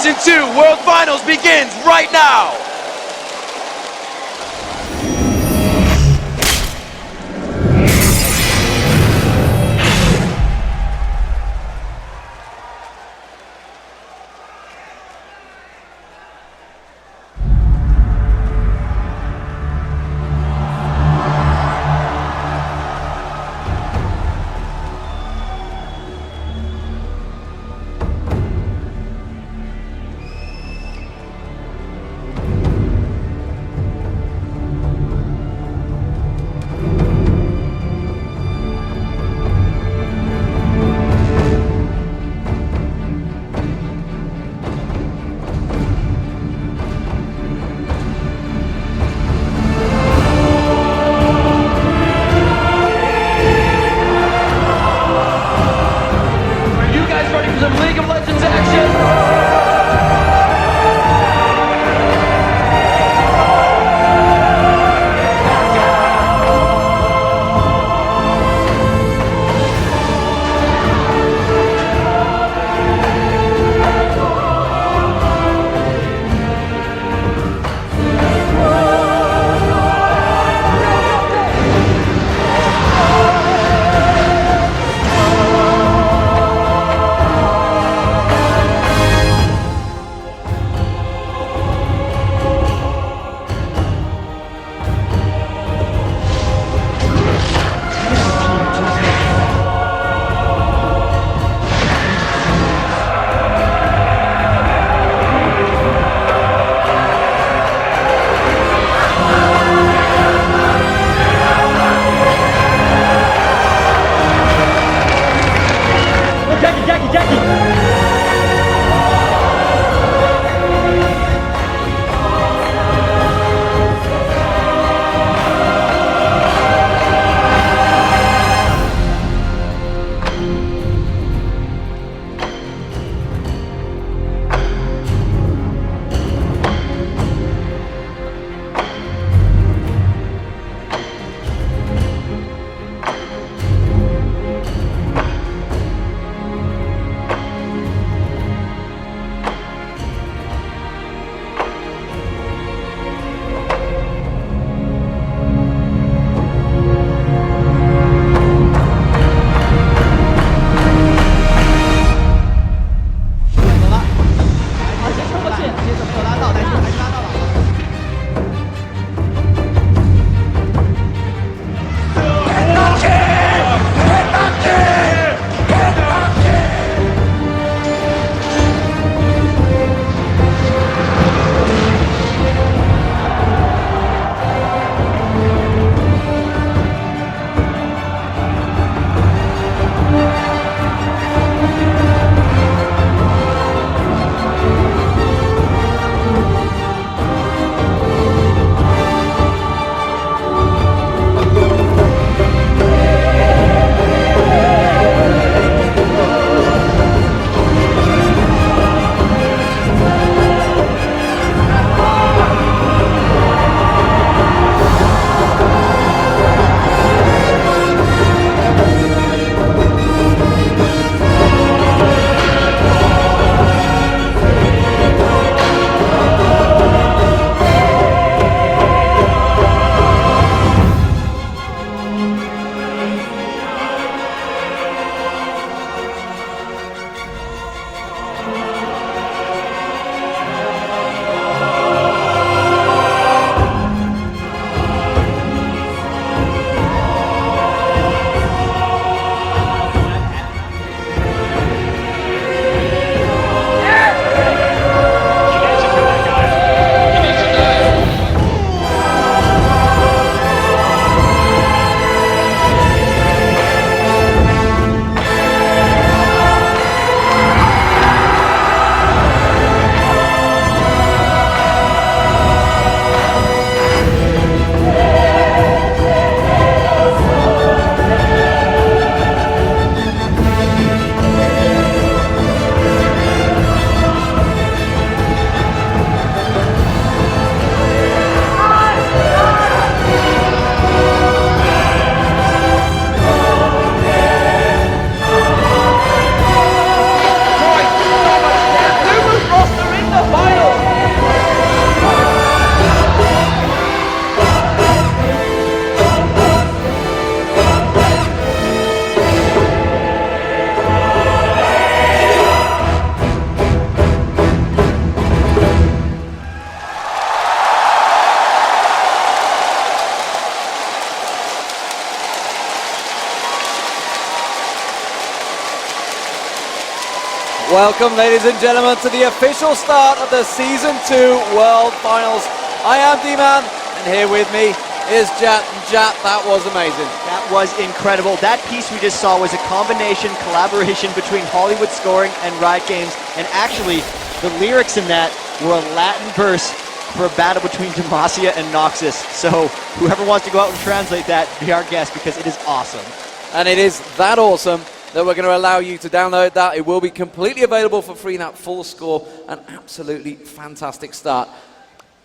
Season 2 World Finals begins right now! Welcome, ladies and gentlemen, to the official start of the Season 2 World Finals. I am D-Man, and here with me is Jat. And Jat, that was amazing. That was incredible. That piece we just saw was a collaboration between Hollywood Scoring and Riot Games, and actually, the lyrics in that were a Latin verse for a battle between Demacia and Noxus. So whoever wants to go out and translate that, be our guest, because it is awesome. And it is that awesome that we're going to allow you to download that. It will be completely available for free now. Full score, an absolutely fantastic start.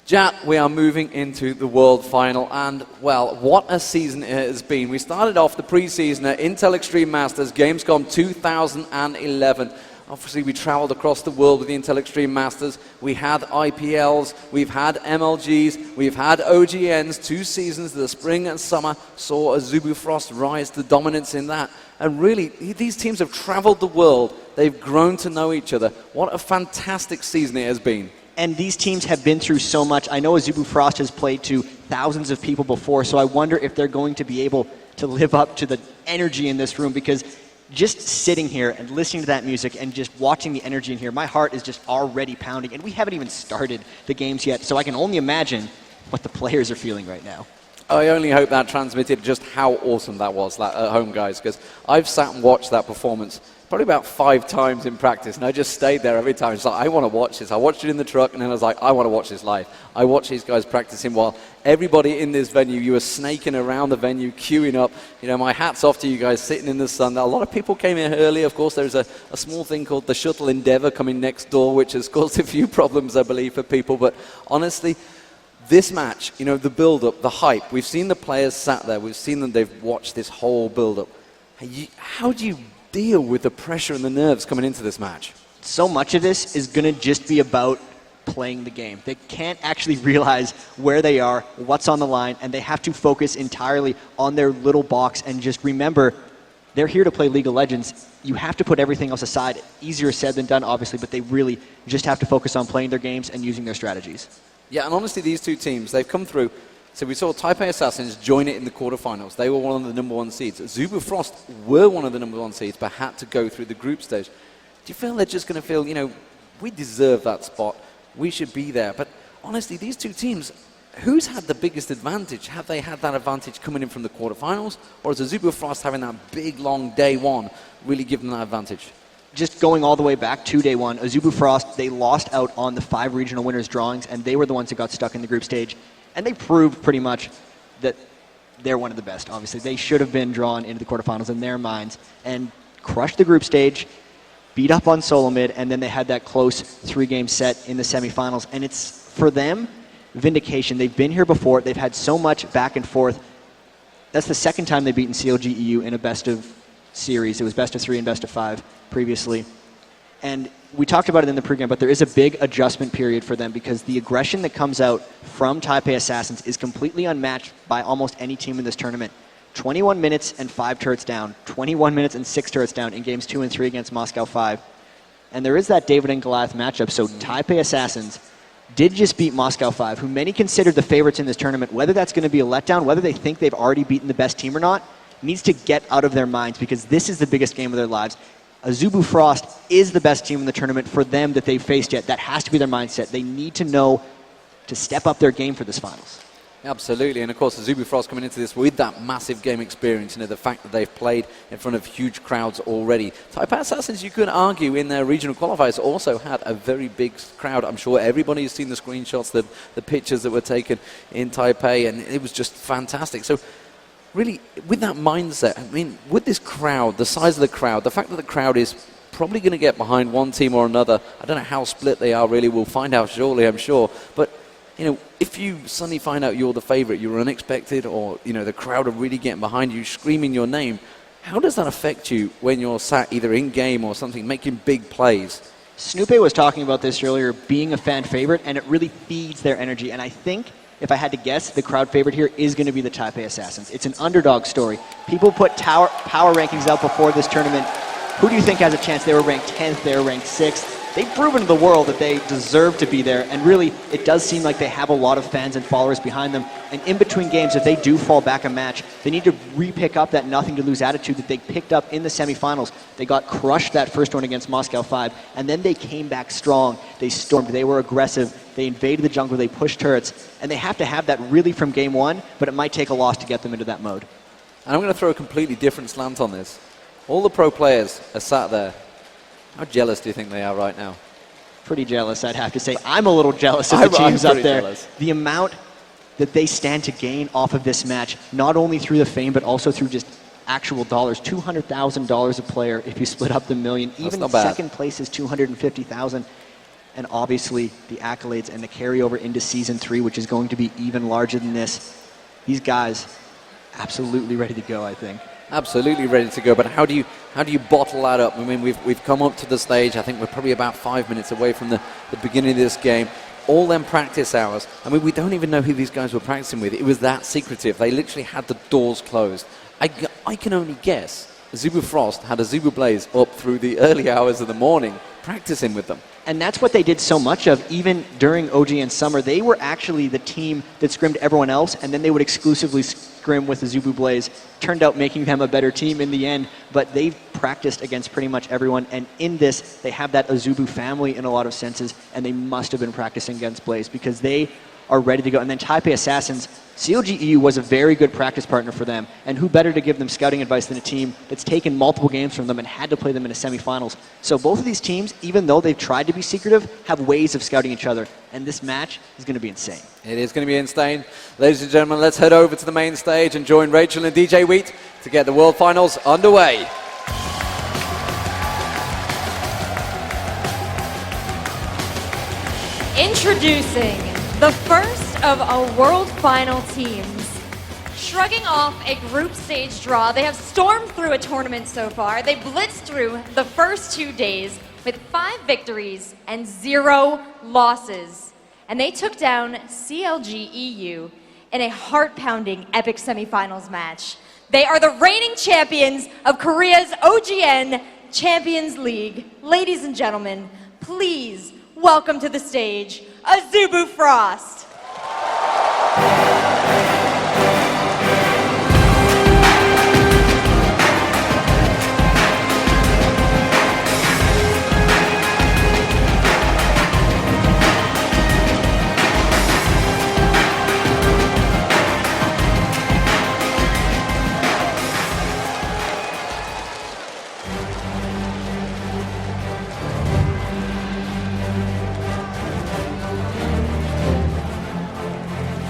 Jat, we are moving into the World Final, and, well, what a season it has been. We started off the preseason at Intel Extreme Masters, Gamescom 2011. Obviously, we traveled across the world with the Intel Extreme Masters. We had IPLs, we've had MLGs, we've had OGNs. 2 seasons, the spring and summer, saw Azubu Frost rise to dominance in that. And really, these teams have traveled the world. They've grown to know each other. What a fantastic season it has been. And these teams have been through so much. I know Azubu Frost has played to thousands of people before, so I wonder if they're going to be able to live up to the energy in this room, because just sitting here and listening to that music and just watching the energy in here, my heart is just already pounding, and we haven't even started the games yet, so I can only imagine what the players are feeling right now. I only hope that transmitted just how awesome that was at home, guys, because I've sat and watched that performance probably about 5 times in practice, and I just stayed there every time. It's like, I want to watch this. I watched it in the truck, and then I was like, I want to watch this live. I watched these guys practicing while everybody in this venue, you were snaking around the venue, queuing up. You know, my hat's off to you guys sitting in the sun. A lot of people came in early. Of course, there's a small thing called the Shuttle Endeavour coming next door, which has caused a few problems, I believe, for people. But honestly, this match, you know, the build-up, the hype, we've seen the players sat there. We've seen them, they've watched this whole build-up. How do you deal with the pressure and the nerves coming into this match? So much of this is going to just be about playing the game. They can't actually realize where they are, what's on the line, and they have to focus entirely on their little box and just remember they're here to play League of Legends. You have to put everything else aside. Easier said than done, obviously, but they really just have to focus on playing their games and using their strategies. Yeah, and honestly, these 2 teams, they've come through. So we saw Taipei Assassins join it in the quarterfinals. They were one of the #1 seeds. Azubu Frost were one of the #1 seeds, but had to go through the group stage. Do you feel they're just going to feel, you know, we deserve that spot, we should be there? But honestly, these 2 teams, who's had the biggest advantage? Have they had that advantage coming in from the quarterfinals? Or is Azubu Frost having that big, long day 1 really give them that advantage? Just going all the way back to day 1, Azubu Frost, they lost out on the 5 regional winners drawings, and they were the ones that got stuck in the group stage. And they proved pretty much that they're one of the best, obviously. They should have been drawn into the quarterfinals in their minds and crushed the group stage, beat up on Solo Mid, and then they had that close 3-game set in the semifinals. And it's, for them, vindication. They've been here before. They've had so much back and forth. That's the 2nd time they've beaten CLG EU in a best of series. It was best of 3 and best of 5 previously. And we talked about it in the pregame, but there is a big adjustment period for them because the aggression that comes out from Taipei Assassins is completely unmatched by almost any team in this tournament. 21 minutes and 5 turrets down, 21 minutes and 6 turrets down in games 2 and 3 against Moscow 5. And there is that David and Goliath matchup, so Taipei Assassins did just beat Moscow 5, who many considered the favorites in this tournament. Whether that's going to be a letdown, whether they think they've already beaten the best team or not, needs to get out of their minds because this is the biggest game of their lives. Azubu Frost is the best team in the tournament for them that they've faced yet. That has to be their mindset. They need to know to step up their game for this finals. Absolutely, and of course Azubu Frost coming into this with that massive game experience, you know, the fact that they've played in front of huge crowds already. Taipei Assassins, you could argue, in their regional qualifiers also had a very big crowd. I'm sure everybody's seen the screenshots, the pictures that were taken in Taipei, and it was just fantastic. So really, with that mindset, I mean, with this crowd, the size of the crowd, the fact that the crowd is probably going to get behind one team or another, I don't know how split they are really, we'll find out shortly, I'm sure, but you know, if you suddenly find out you're the favorite, you're unexpected, or, you know, the crowd are really getting behind you, screaming your name, how does that affect you when you're sat either in game or something, making big plays? Snoopé was talking about this earlier, being a fan favorite, and it really feeds their energy. And I think, if I had to guess, the crowd favorite here is going to be the Taipei Assassins. It's an underdog story. People put power rankings out before this tournament. Who do you think has a chance? They were ranked 10th, they were ranked 6th. they've proven to the world that they deserve to be there. And really, it does seem like they have a lot of fans and followers behind them. And in between games, if they do fall back a match, they need to re-pick up that nothing-to-lose attitude that they picked up in the semifinals. They got crushed that first one against Moscow 5, and then they came back strong. They stormed. They were aggressive. They invaded the jungle. They pushed turrets. And they have to have that really from game one, but it might take a loss to get them into that mode. And I'm going to throw a completely different slant on this. All the pro players are sat there. How jealous do you think they are right now? Pretty jealous, I'd have to say. I'm a little jealous of the teams up there. Jealous. The amount that they stand to gain off of this match, not only through the fame, but also through just actual dollars. $200,000 a player if you split up the million. Even second place is $250,000. And obviously the accolades and the carryover into Season 3, which is going to be even larger than this. These guys, absolutely ready to go, I think. Absolutely ready to go, but how do you bottle that up? I mean, we've come up to the stage. I think we're probably about 5 minutes away from the beginning of this game. All them practice hours. I mean, we don't even know who these guys were practicing with. It was that secretive. They literally had the doors closed. I can only guess Azubu Frost had Azubu Blaze up through the early hours of the morning practicing with them. And that's what they did so much of, even during OGN Summer. They were actually the team that scrimmed everyone else, and then they would exclusively scrim with Azubu Blaze. Turned out making them a better team in the end, but they've practiced against pretty much everyone, and in this, they have that Azubu family in a lot of senses, and they must have been practicing against Blaze because they are ready to go. And then Taipei Assassins, CLG EU was a very good practice partner for them, and who better to give them scouting advice than a team that's taken multiple games from them and had to play them in a semifinals. So both of these teams, even though they've tried to be secretive, have ways of scouting each other, and this match is going to be insane. It is going to be insane. Ladies and gentlemen, let's head over to the main stage and join Rachel and DJ Wheat to get the World Finals underway. Introducing the first of our World Final teams. Shrugging off a group stage draw, they have stormed through a tournament so far. They blitzed through the first 2 days with 5 victories and 0 losses. And they took down CLG EU in a heart-pounding epic semifinals match. They are the reigning champions of Korea's OGN Champions League. Ladies and gentlemen, please welcome to the stage, Azubu Frost.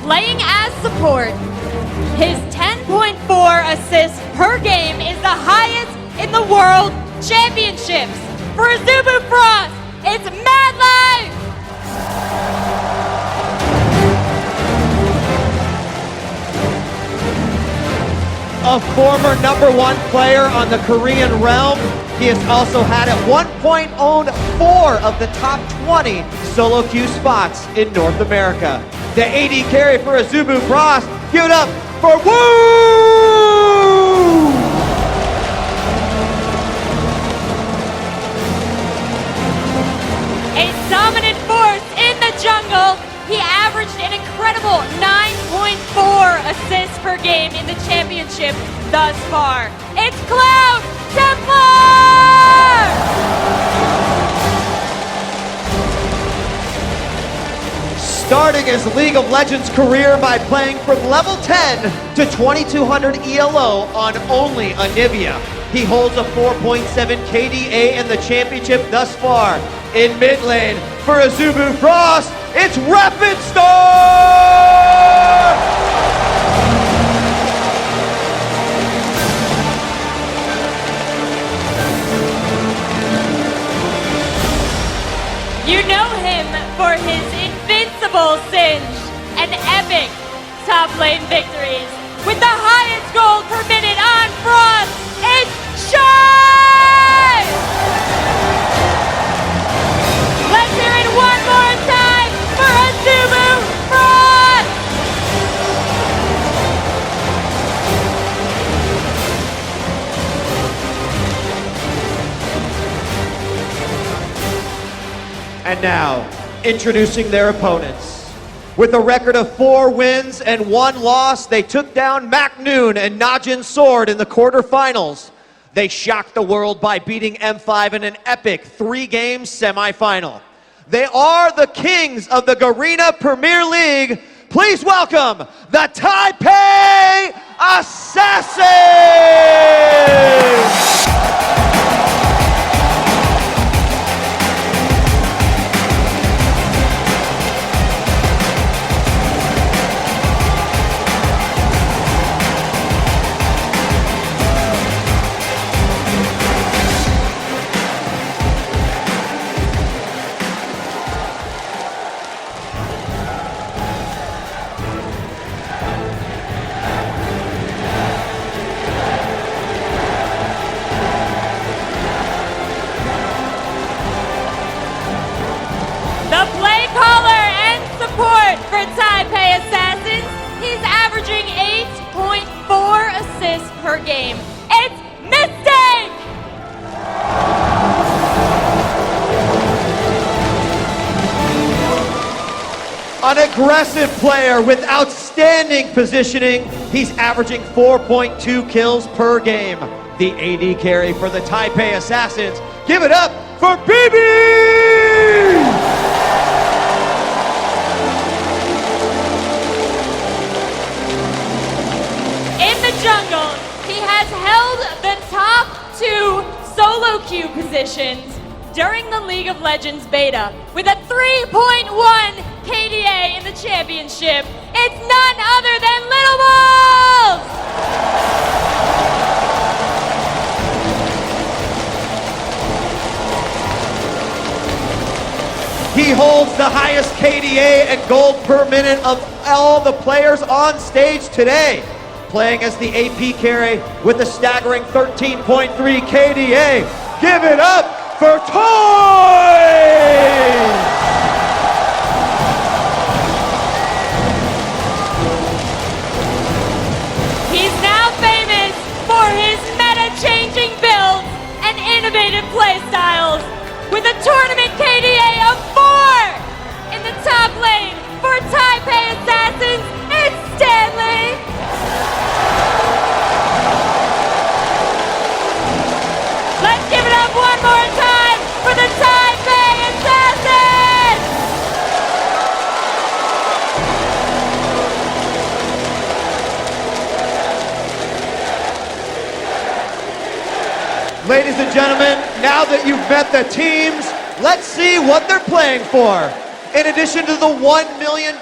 Playing as support, his 10.4 assists per game is the highest in the World Championships. For Azubu Frost, it's Mad Life! A former #1 player on the Korean realm, he has also had at one point owned 4 of the top 20 solo queue spots in North America. The AD carry for Azubu Frost. Give it up for Woo! A dominant force in the jungle. He averaged an incredible 9.4 assists per game in the championship thus far. It's Cloud Templar! Starting his League of Legends career by playing from level 10 to 2200 ELO on only Anivia. He holds a 4.7 KDA in the championship thus far. In mid lane, for Azubu Frost, it's Rapid Star! You know him for his invincible Singe and epic top lane victories. With the highest gold per minute on Frost, it's Shine! Let's hear it one more time for Azubu Frost! And now, introducing their opponents. With a record of 4 wins and 1 loss, they took down Mac Noon and Najin Sword in the quarterfinals. They shocked the world by beating M5 in an epic 3-game semifinal. They are the kings of the Garena Premier League. Please welcome the Taipei Assassins! The play caller and support for Taipei Assassins. He's averaging 8.4 assists per game. It's Mistake! An aggressive player with outstanding positioning. He's averaging 4.2 kills per game. The AD carry for the Taipei Assassins. Give it up for BB! In the jungle, he has held the top 2 solo queue positions during the League of Legends beta with a 3.1 KDA in the championship. It's none other than Little Balls! He holds the highest KDA and gold per minute of all the players on stage today. Playing as the AP carry with a staggering 13.3 KDA. Give it up for Toys! He's now famous for his meta-changing builds and innovative playstyles. With a tournament KDA of 4 in the top lane for Taipei Assassins, it's Stanley. Let's give it up one more time for the Taipei Assassins! Ladies and gentlemen, now that you've met the teams, let's see what they're playing for. In addition to the $1 million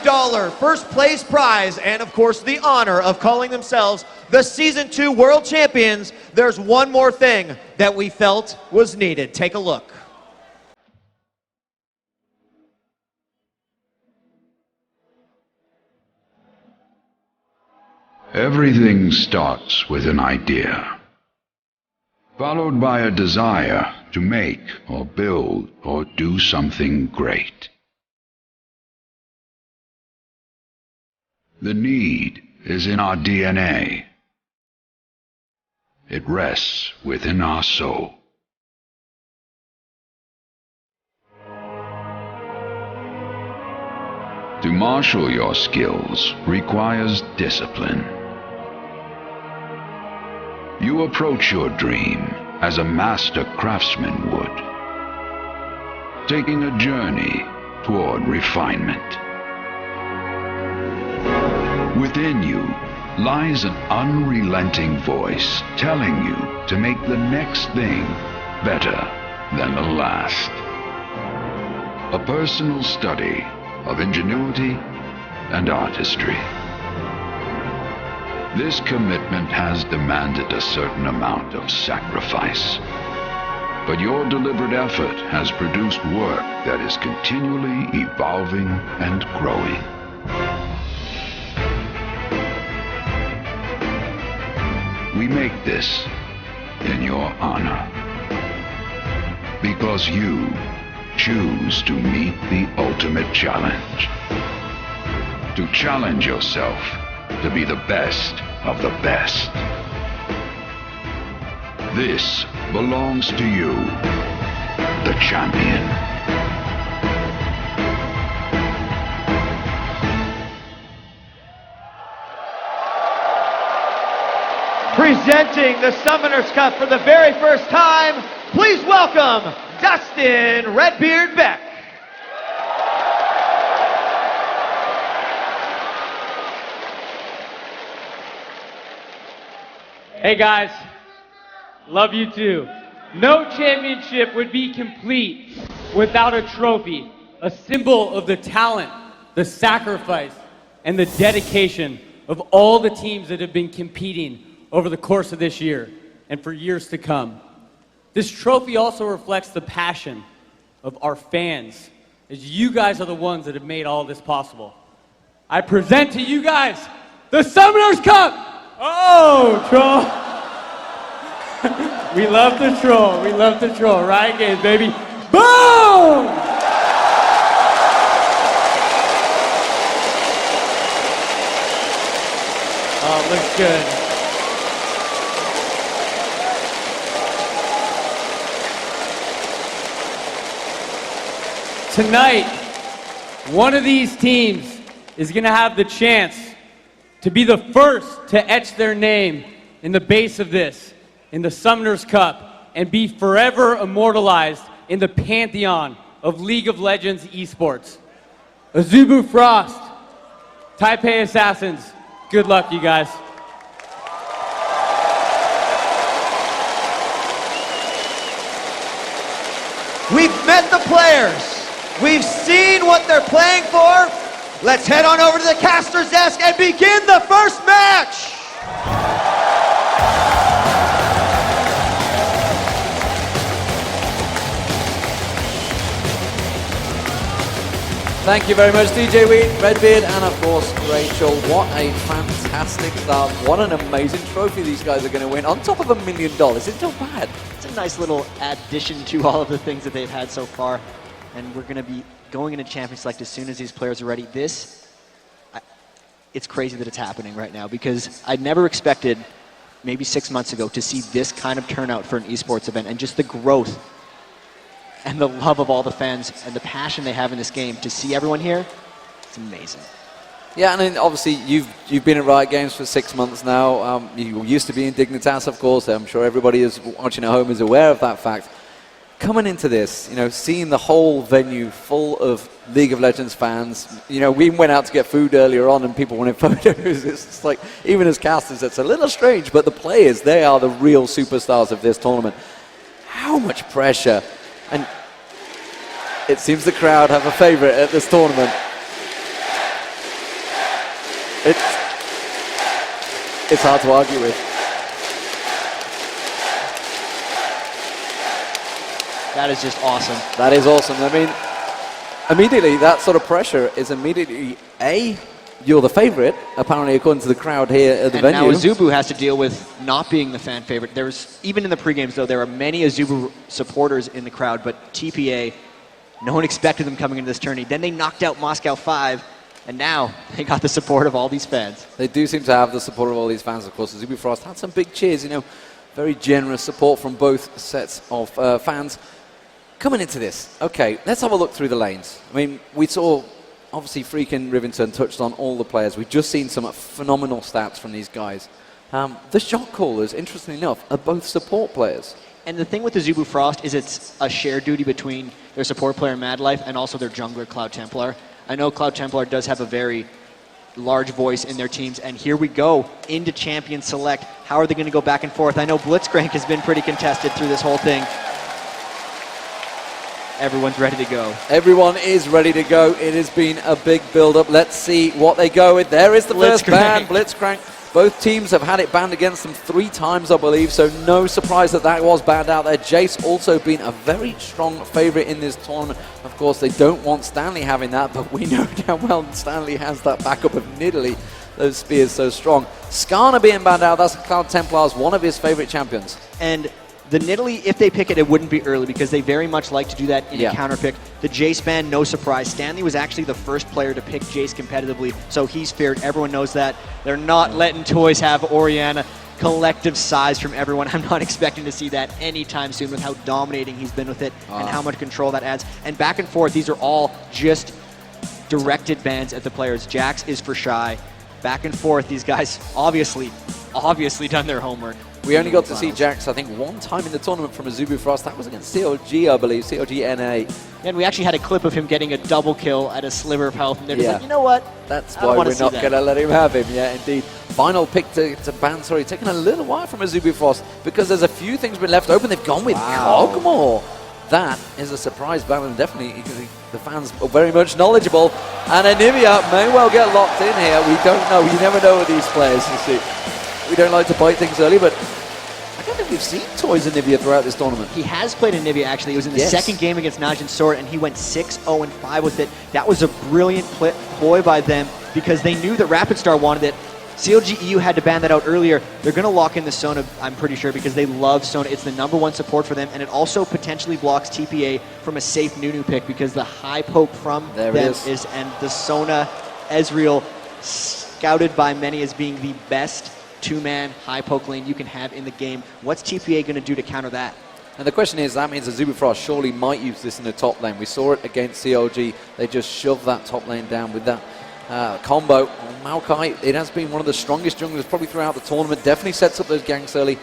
first place prize and of course the honor of calling themselves the Season 2 World Champions, there's one more thing that we felt was needed. Take a look. Everything starts with an idea, followed by a desire to make or build or do something great. The need is in our DNA. It rests within our soul. To marshal your skills requires discipline. You approach your dream as a master craftsman would, taking a journey toward refinement. Within you lies an unrelenting voice telling you to make the next thing better than the last. A personal study of ingenuity and artistry. This commitment has demanded a certain amount of sacrifice, but your deliberate effort has produced work that is continually evolving and growing. We make this in your honor, because you choose to meet the ultimate challenge. To challenge yourself to be the best of the best. This belongs to you, the champion. Presenting the Summoners Cup for the very first time, please welcome Dustin Redbeard Beck. Hey guys, love you too. No championship would be complete without a trophy, a symbol of the talent, the sacrifice, and the dedication of all the teams that have been competing over the course of this year and for years to come. This trophy also reflects the passion of our fans, as you guys are the ones that have made all this possible. I present to you guys the Summoners Cup! Oh, troll. We love to troll. We love to troll. Riot Games, baby. Boom! Oh, looks good. Tonight, one of these teams is going to have the chance to be the first to etch their name in the base of this, in the Summoners Cup, and be forever immortalized in the pantheon of League of Legends esports. Azubu Frost, Taipei Assassins, good luck, you guys. We've met the players. We've seen what they're playing for. Let's head on over to the caster's desk and begin the first match. Thank you very much, DJ Wheat, Redbeard, and of course, Rachel. What a fantastic start. What an amazing trophy these guys are going to win. On top of $1 million. It's not bad. It's a nice little addition to all of the things that they've had so far. And we're going to be going into Champion Select as soon as these players are ready. It's crazy that it's happening right now, because I never expected, maybe 6 months ago, to see this kind of turnout for an esports event, and just the growth and the love of all the fans and the passion they have in this game. To see everyone here, it's amazing. Yeah, and then obviously you've been at Riot Games for 6 months now. You used to be in Dignitas, of course. I'm sure everybody is watching at home is aware of that fact. Coming into this, seeing the whole venue full of League of Legends fans, we went out to get food earlier on and people wanted photos. It's like, even as casters, it's a little strange, but the players, they are the real superstars of this tournament. How much pressure. And it seems the crowd have a favorite at this tournament. It's hard to argue with. That is just awesome. That is awesome. I mean, immediately, that sort of pressure is immediately, you're the favorite, apparently, according to the crowd here at the venue. And now Azubu has to deal with not being the fan favorite. Even in the pre-games, though, there are many Azubu supporters in the crowd, but TPA, no one expected them coming into this tourney. Then they knocked out Moscow 5, and now they got the support of all these fans. They do seem to have the support of all these fans, of course. Azubu Frost had some big cheers, very generous support from both sets of fans. Coming into this, okay, let's have a look through the lanes. I mean, we saw, obviously, Freakin' Rivington touched on all the players. We've just seen some phenomenal stats from these guys. The shot callers, interestingly enough, are both support players. And the thing with the Azubu Frost is it's a shared duty between their support player, Mad Life, and also their jungler, Cloud Templar. I know Cloud Templar does have a very large voice in their teams, and here we go into Champion Select. How are they going to go back and forth? I know Blitzcrank has been pretty contested through this whole thing. Everyone's ready to go. Everyone is ready to go. It has been a big build-up. Let's see what they go with. There is the first ban, Blitzcrank. Both teams have had it banned against them 3 times, I believe, so no surprise that was banned out there. Jace also been a very strong favorite in this tournament. Of course, they don't want Stanley having that, but we know how well Stanley has that backup of Nidalee. Those spears so strong. Skarner being banned out, that's Cloud Templar's one of his favorite champions. And the Nidalee, if they pick it, it wouldn't be early, because they very much like to do that in a counter pick. The Jace ban, no surprise. Stanley was actually the first player to pick Jace competitively, so he's feared. Everyone knows that. They're not letting Toys have Orianna. Collective size from everyone. I'm not expecting to see that anytime soon with how dominating he's been with it and how much control that adds. And back and forth, these are all just directed bans at the players. Jax is for Shy. Back and forth, these guys obviously done their homework. We only got to see Jax, I think, one time in the tournament from Azubu Frost. That was against COG, I believe, COG NA. And we actually had a clip of him getting a double kill at a sliver of health, and they're just Yeah. like, you know what? That's I don't why wanna we're see not that. going to let him have him. Yeah, indeed. Final pick to ban, sorry, taking a little while from Azubu Frost because there's a few things been left open. They've gone with Cogmore. That is a surprise ban, and definitely the fans are very much knowledgeable. And Anivia may well get locked in here. We don't know. You never know with these players, you see. We don't like to bite things early, but I don't think we've seen Toys Anivia throughout this tournament. He has played Anivia, actually. It was in the second game against Najin Sword, and he went 6-0-5 with it. That was a brilliant ploy by them because they knew that Rapid Star wanted it. CLG EU had to ban that out earlier. They're going to lock in the Sona, I'm pretty sure, because they love Sona. It's the #1 support for them, and it also potentially blocks TPA from a safe Nunu pick because the high poke from them is, and the Sona Ezreal, scouted by many as being the best two-man high poke lane you can have in the game. What's TPA going to do to counter that? And the question is, that means Azubu Frost surely might use this in the top lane. We saw it against CLG. They just shoved that top lane down with that combo. Maokai, it has been one of the strongest junglers probably throughout the tournament. Definitely sets up those ganks early.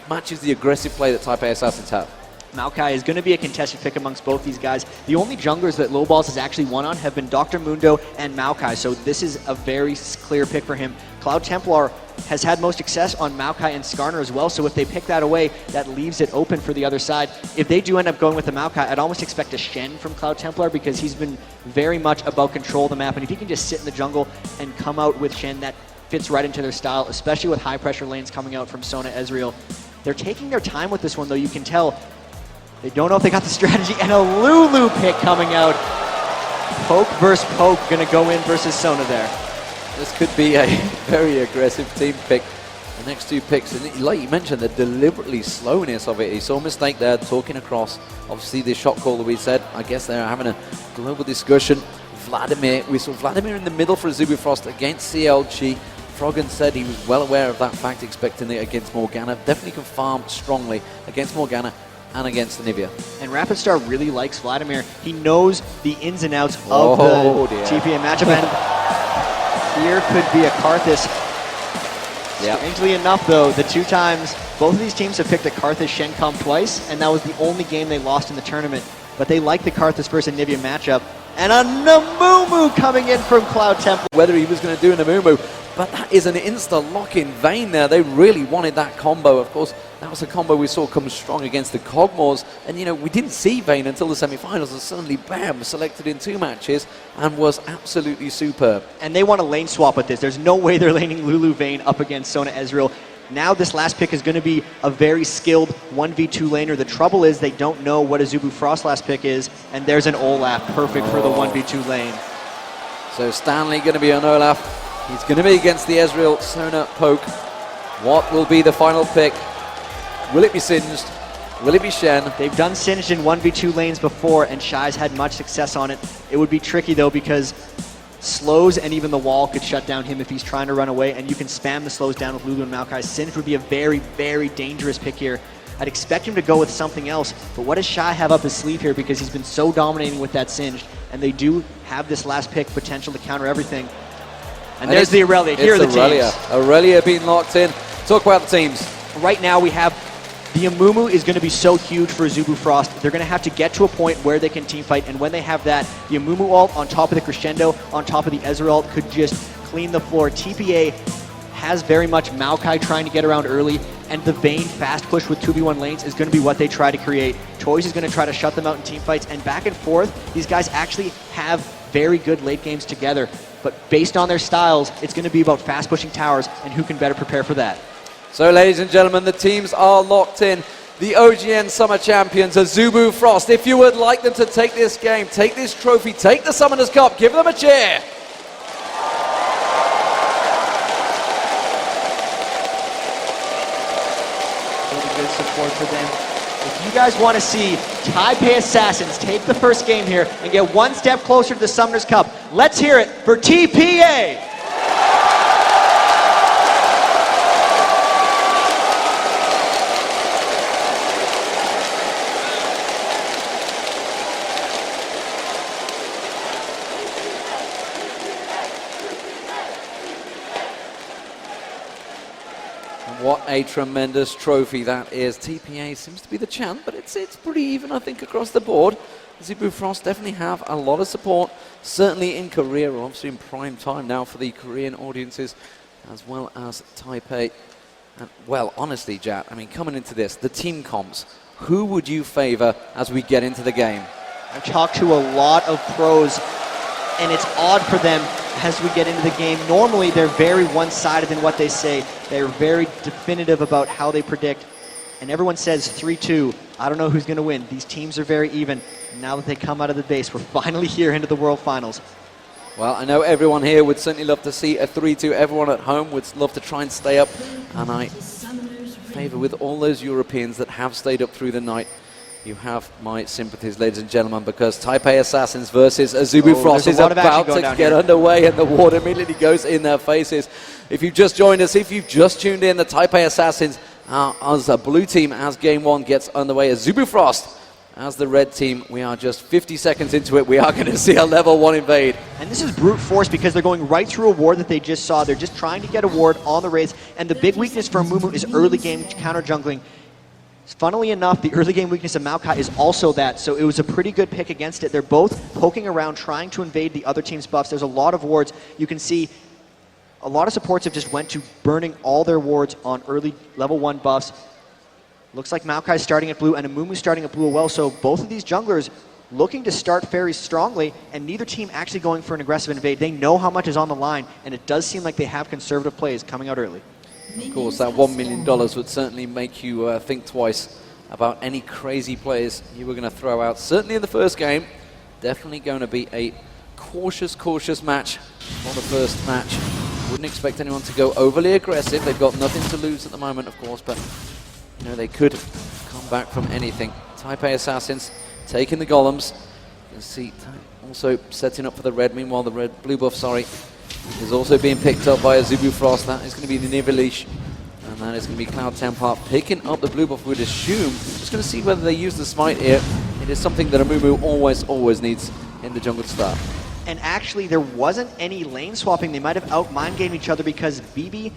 Matches the aggressive play that Taipei Assassins have. Maokai is going to be a contested pick amongst both these guys. The only junglers that Lowballs has actually won on have been Dr. Mundo and Maokai, so this is a very clear pick for him. Cloud Templar has had most success on Maokai and Skarner as well, so if they pick that away, that leaves it open for the other side. If they do end up going with the Maokai, I'd almost expect a Shen from Cloud Templar because he's been very much about control of the map, and if he can just sit in the jungle and come out with Shen, that fits right into their style, especially with high pressure lanes coming out from Sona Ezreal. They're taking their time with this one, though. You can tell they don't know if they got the strategy, and a Lulu pick coming out. Poke versus Poke, gonna go in versus Sona there. This could be a very aggressive team pick. The next two picks, and like you mentioned, the deliberately slowness of it. He saw a mistake there, talking across. Obviously, the shot call that we said, I guess they're having a global discussion. Vladimir, we saw Vladimir in the middle for Azubu Frost against CLG. Froggen said he was well aware of that fact, expecting it against Morgana. Definitely can farm strongly against Morgana and against Anivia. And Rapid Star really likes Vladimir. He knows the ins and outs of the TPA matchup, and here could be a Karthus. Strangely enough, though, the two times, both of these teams have picked a Karthus Shen comp twice, and that was the only game they lost in the tournament. But they like the Karthus versus Anivia matchup. And a Namumu coming in from Cloud Temple. Whether he was going to do a Namumu, but that is an insta-lock-in Vayne there. They really wanted that combo. Of course, that was a combo we saw come strong against the Cogmores. And, you know, we didn't see Vayne until the semi-finals, and suddenly, bam, selected in 2 matches and was absolutely superb. And they want to lane swap with this. There's no way they're laning Lulu Vayne up against Sona Ezreal. Now this last pick is going to be a very skilled 1v2 laner. The trouble is they don't know what Azubu Frost's last pick is, and there's an Olaf, perfect for the 1v2 lane. So Stanley going to be on Olaf. He's going to be against the Ezreal Sona poke. What will be the final pick? Will it be Singed? Will it be Shen? They've done Singed in 1v2 lanes before, and Shai's had much success on it. It would be tricky, though, because slows and even the wall could shut down him if he's trying to run away, and you can spam the slows down with Lulu and Maokai. Singed would be a very, very dangerous pick here. I'd expect him to go with something else, but what does Shai have up his sleeve here, because he's been so dominating with that Singed, and they do have this last pick potential to counter everything. And there's the Aurelia. Here are the teams. Aurelia being locked in. Talk about the teams. Right now we have the Amumu is going to be so huge for Azubu Frost. They're going to have to get to a point where they can team fight, and when they have that, the Amumu ult on top of the Crescendo, on top of the Ezreal ult, could just clean the floor. TPA has very much Maokai trying to get around early, and the Vayne fast push with 2v1 lanes is going to be what they try to create. Toys is going to try to shut them out in team fights, and back and forth, these guys actually have very good late games together. But based on their styles, it's going to be about fast pushing towers, and who can better prepare for that. So, ladies and gentlemen, the teams are locked in. The OGN Summer Champions, Azubu Frost. If you would like them to take this game, take this trophy, take the Summoners Cup, give them a cheer. Really good support for them. If you guys want to see Taipei Assassins take the first game here and get one step closer to the Summoners Cup, let's hear it for TPA. What a tremendous trophy that is. TPA seems to be the champ, but it's pretty even, I think, across the board. Azubu Frost definitely have a lot of support, certainly in Korea, or obviously in prime time now for the Korean audiences, as well as Taipei. And, well, honestly, Jat, I mean, coming into this, the team comps, who would you favor as we get into the game? I've talked to a lot of pros, and it's odd for them as we get into the game. Normally, they're very one-sided in what they say. They're very definitive about how they predict, and everyone says 3-2. I don't know who's going to win. These teams are very even. Now that they come out of the base, we're finally here into the World Finals. Well, I know everyone here would certainly love to see a 3-2. Everyone at home would love to try and stay up, and I favor with all those Europeans that have stayed up through the night. You have my sympathies, ladies and gentlemen, because Taipei Assassins versus Azubu Frost is about to get underway, and the water immediately goes in their faces. If you've just joined us, if you've just tuned in, the Taipei Assassins as a blue team as game one gets underway. Azubu Frost as the red team. We are just 50 seconds into it. We are going to see a level 1 invade. And this is brute force because they're going right through a ward that they just saw. They're just trying to get a ward on the raids. And the big weakness for Amumu is early game counter jungling. Funnily enough, the early game weakness of Maokai is also that, so it was a pretty good pick against it. They're both poking around, trying to invade the other team's buffs. There's a lot of wards. You can see a lot of supports have just went to burning all their wards on early level 1 buffs. Looks like Maokai starting at blue and Amumu starting at blue as well, so both of these junglers looking to start very strongly, and neither team actually going for an aggressive invade. They know how much is on the line, and it does seem like they have conservative plays coming out early. Of course, that $1 million would certainly make you think twice about any crazy plays you were going to throw out. Certainly in the first game, definitely going to be a cautious match for the first match. Wouldn't expect anyone to go overly aggressive. They've got nothing to lose at the moment, of course, but you know, they could come back from anything. Taipei Assassins taking the golems. You can see also setting up for the red. Meanwhile, the blue buff, is also being picked up by Azubu Frost. That is going to be the Nivelish. And that is going to be Cloud Templar picking up the blue buff, we would assume. Just going to see whether they use the smite here. It is something that Amumu always needs in the jungle to start. And actually, there wasn't any lane swapping. They might have out-mind gamed each other because BB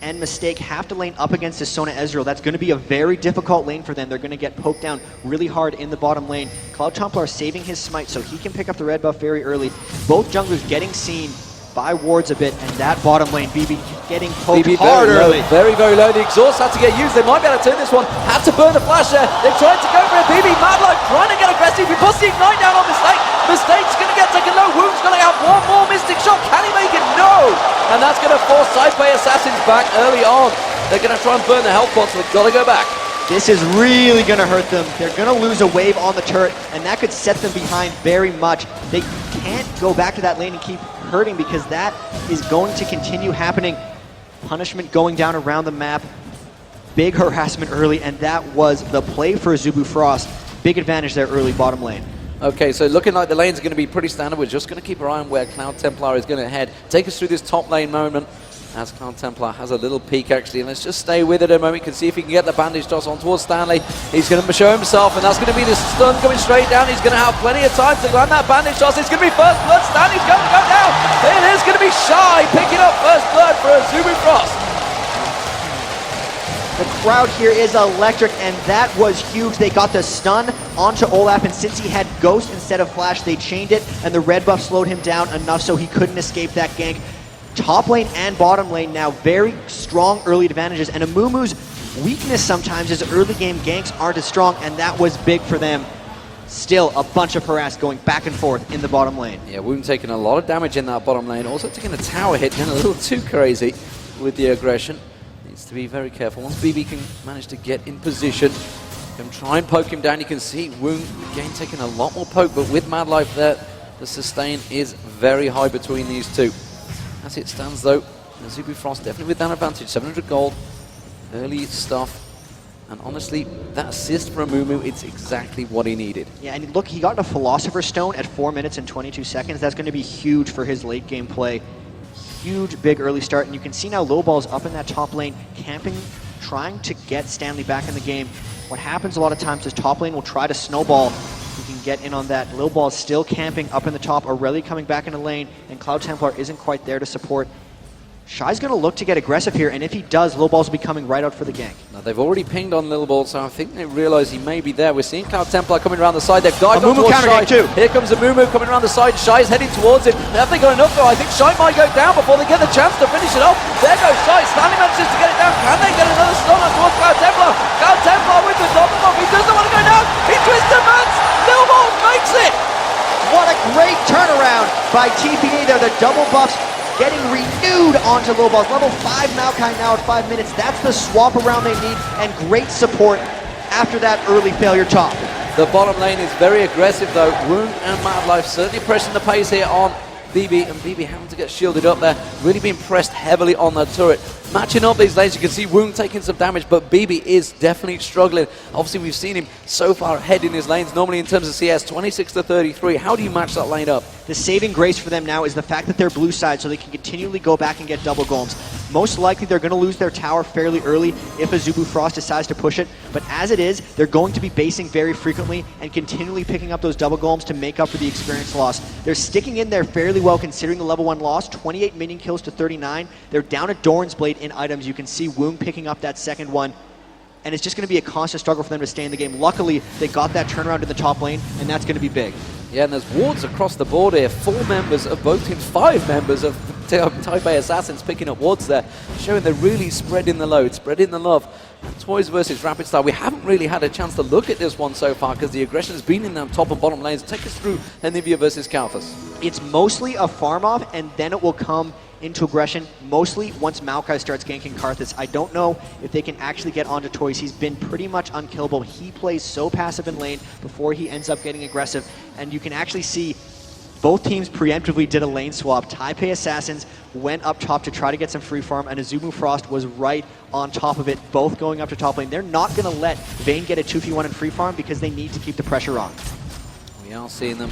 and Mistake have to lane up against his Sona Ezreal. That's going to be a very difficult lane for them. They're going to get poked down really hard in the bottom lane. Cloud Templar saving his smite so he can pick up the red buff very early. Both junglers getting seen by wards a bit, and that bottom lane, BB getting poked hard early. Very low. The exhaust had to get used. They might be able to turn this one. Had to burn the flash there. They're trying to go for it. BB, Madlock trying to get aggressive. He puts the ignite down on Mistake. Mistake's going to get taken low. Wound's going to have one more Mystic shot. Can he make it? No! And that's going to force Taipei Assassins back early on. They're going to try and burn the health pot, so they've got to go back. This is really going to hurt them. They're going to lose a wave on the turret, and that could set them behind very much. They can't go back to that lane and keep hurting because that is going to continue happening. Punishment going down around the map. Big harassment early, and that was the play for Azubu Frost. Big advantage there early bottom lane. Okay, so looking like the lanes are going to be pretty standard. We're just going to keep our eye on where Cloud Templar is going to head. Take us through this top lane moment as Cloud Templar has a little peek actually. And let's just stay with it a moment. You can see if he can get the bandage toss on towards Stanley. He's going to show himself, and that's going to be the stun coming straight down. He's going to have plenty of time to land that bandage toss. It's going to be first blood. Stanley's going to go down. It is going to be Shy picking up first blood for Azubu Frost. The crowd here is electric, and that was huge. They got the stun onto Olaf, and since he had Ghost instead of Flash, they chained it, and the red buff slowed him down enough so he couldn't escape that gank. Top lane and bottom lane now very strong early advantages, and Amumu's weakness sometimes is early game ganks aren't as strong, and that was big for them. Still a bunch of harass going back and forth in the bottom lane. Yeah, Wound taking a lot of damage in that bottom lane, also taking a tower hit, getting a little too crazy with the aggression. Needs to be very careful. Once BB can manage to get in position, can try and poke him down. You can see Wound again taking a lot more poke, but with Mad Life there, the sustain is very high between these two. As it stands though, Azubu Frost definitely with that advantage. 700 gold, early stuff, and honestly, that assist from Amumu, it's exactly what he needed. Yeah, and look, he got a Philosopher's Stone at 4 minutes and 22 seconds. That's going to be huge for his late game play. Huge, big early start, and you can see now Lowball's up in that top lane, camping, trying to get Stanley back in the game. What happens a lot of times is top lane will try to snowball. You can get in on that. Lowball's still camping up in the top, Aurelia coming back in the lane, and Cloud Templar isn't quite there to support. Shy's going to look to get aggressive here, and if he does, Low Balls will be coming right out for the gank. Now, they've already pinged on Little Ball, so I think they realize he may be there. We're seeing Cloud Templar coming around the side. They've dived on towards Shy. Too. Here comes Azubu coming around the side. Shy's heading towards him. Have they got enough though? I think Shy might go down before they get the chance to finish it off. There goes Shy. Stanley manages to get it down. Can they get another stun on towards Cloud Templar? Cloud Templar with the double buff. He doesn't want to go down. He twists the mats. Little Ball makes it. What a great turnaround by TPA there. The double buffs getting renewed onto Low Balls. Level 5 Maokai now at 5 minutes. That's the swap around they need, and great support after that early failure top. The bottom lane is very aggressive though. Woong and Madlife certainly pressing the pace here on BB, and BB having to get shielded up there. Really being pressed heavily on the turret. Matching up these lanes, you can see Woong taking some damage, but BB is definitely struggling. Obviously, we've seen him so far ahead in his lanes, normally in terms of CS, 26 to 33. How do you match that lane up? The saving grace for them now is the fact that they're blue side, so they can continually go back and get double golems. Most likely, they're going to lose their tower fairly early if Azubu Frost decides to push it, but as it is, they're going to be basing very frequently and continually picking up those double golems to make up for the experience loss. They're sticking in there fairly well considering the level 1 loss, 28 minion kills to 39. They're down at Doran's Blade in items. You can see Woong picking up that second one, and it's just going to be a constant struggle for them to stay in the game. Luckily, they got that turnaround in the top lane, and that's going to be big. Yeah, and there's wards across the board here. 4 members of both teams, 5 members of Taipei Assassins picking up wards there, showing they're really spreading the load, spreading the love. Toys versus Rapid Star. We haven't really had a chance to look at this one so far because the aggression has been in them top and bottom lanes. Take us through Anivia versus Kalthus. It's mostly a farm off, and then it will come into aggression, mostly once Maokai starts ganking Karthus. I don't know if they can actually get onto Toys. He's been pretty much unkillable. He plays so passive in lane before he ends up getting aggressive, and you can actually see both teams preemptively did a lane swap. Taipei Assassins went up top to try to get some free farm, and Azubu Frost was right on top of it, both going up to top lane. They're not going to let Vayne get a 2v1 in free farm because they need to keep the pressure on. We are seeing them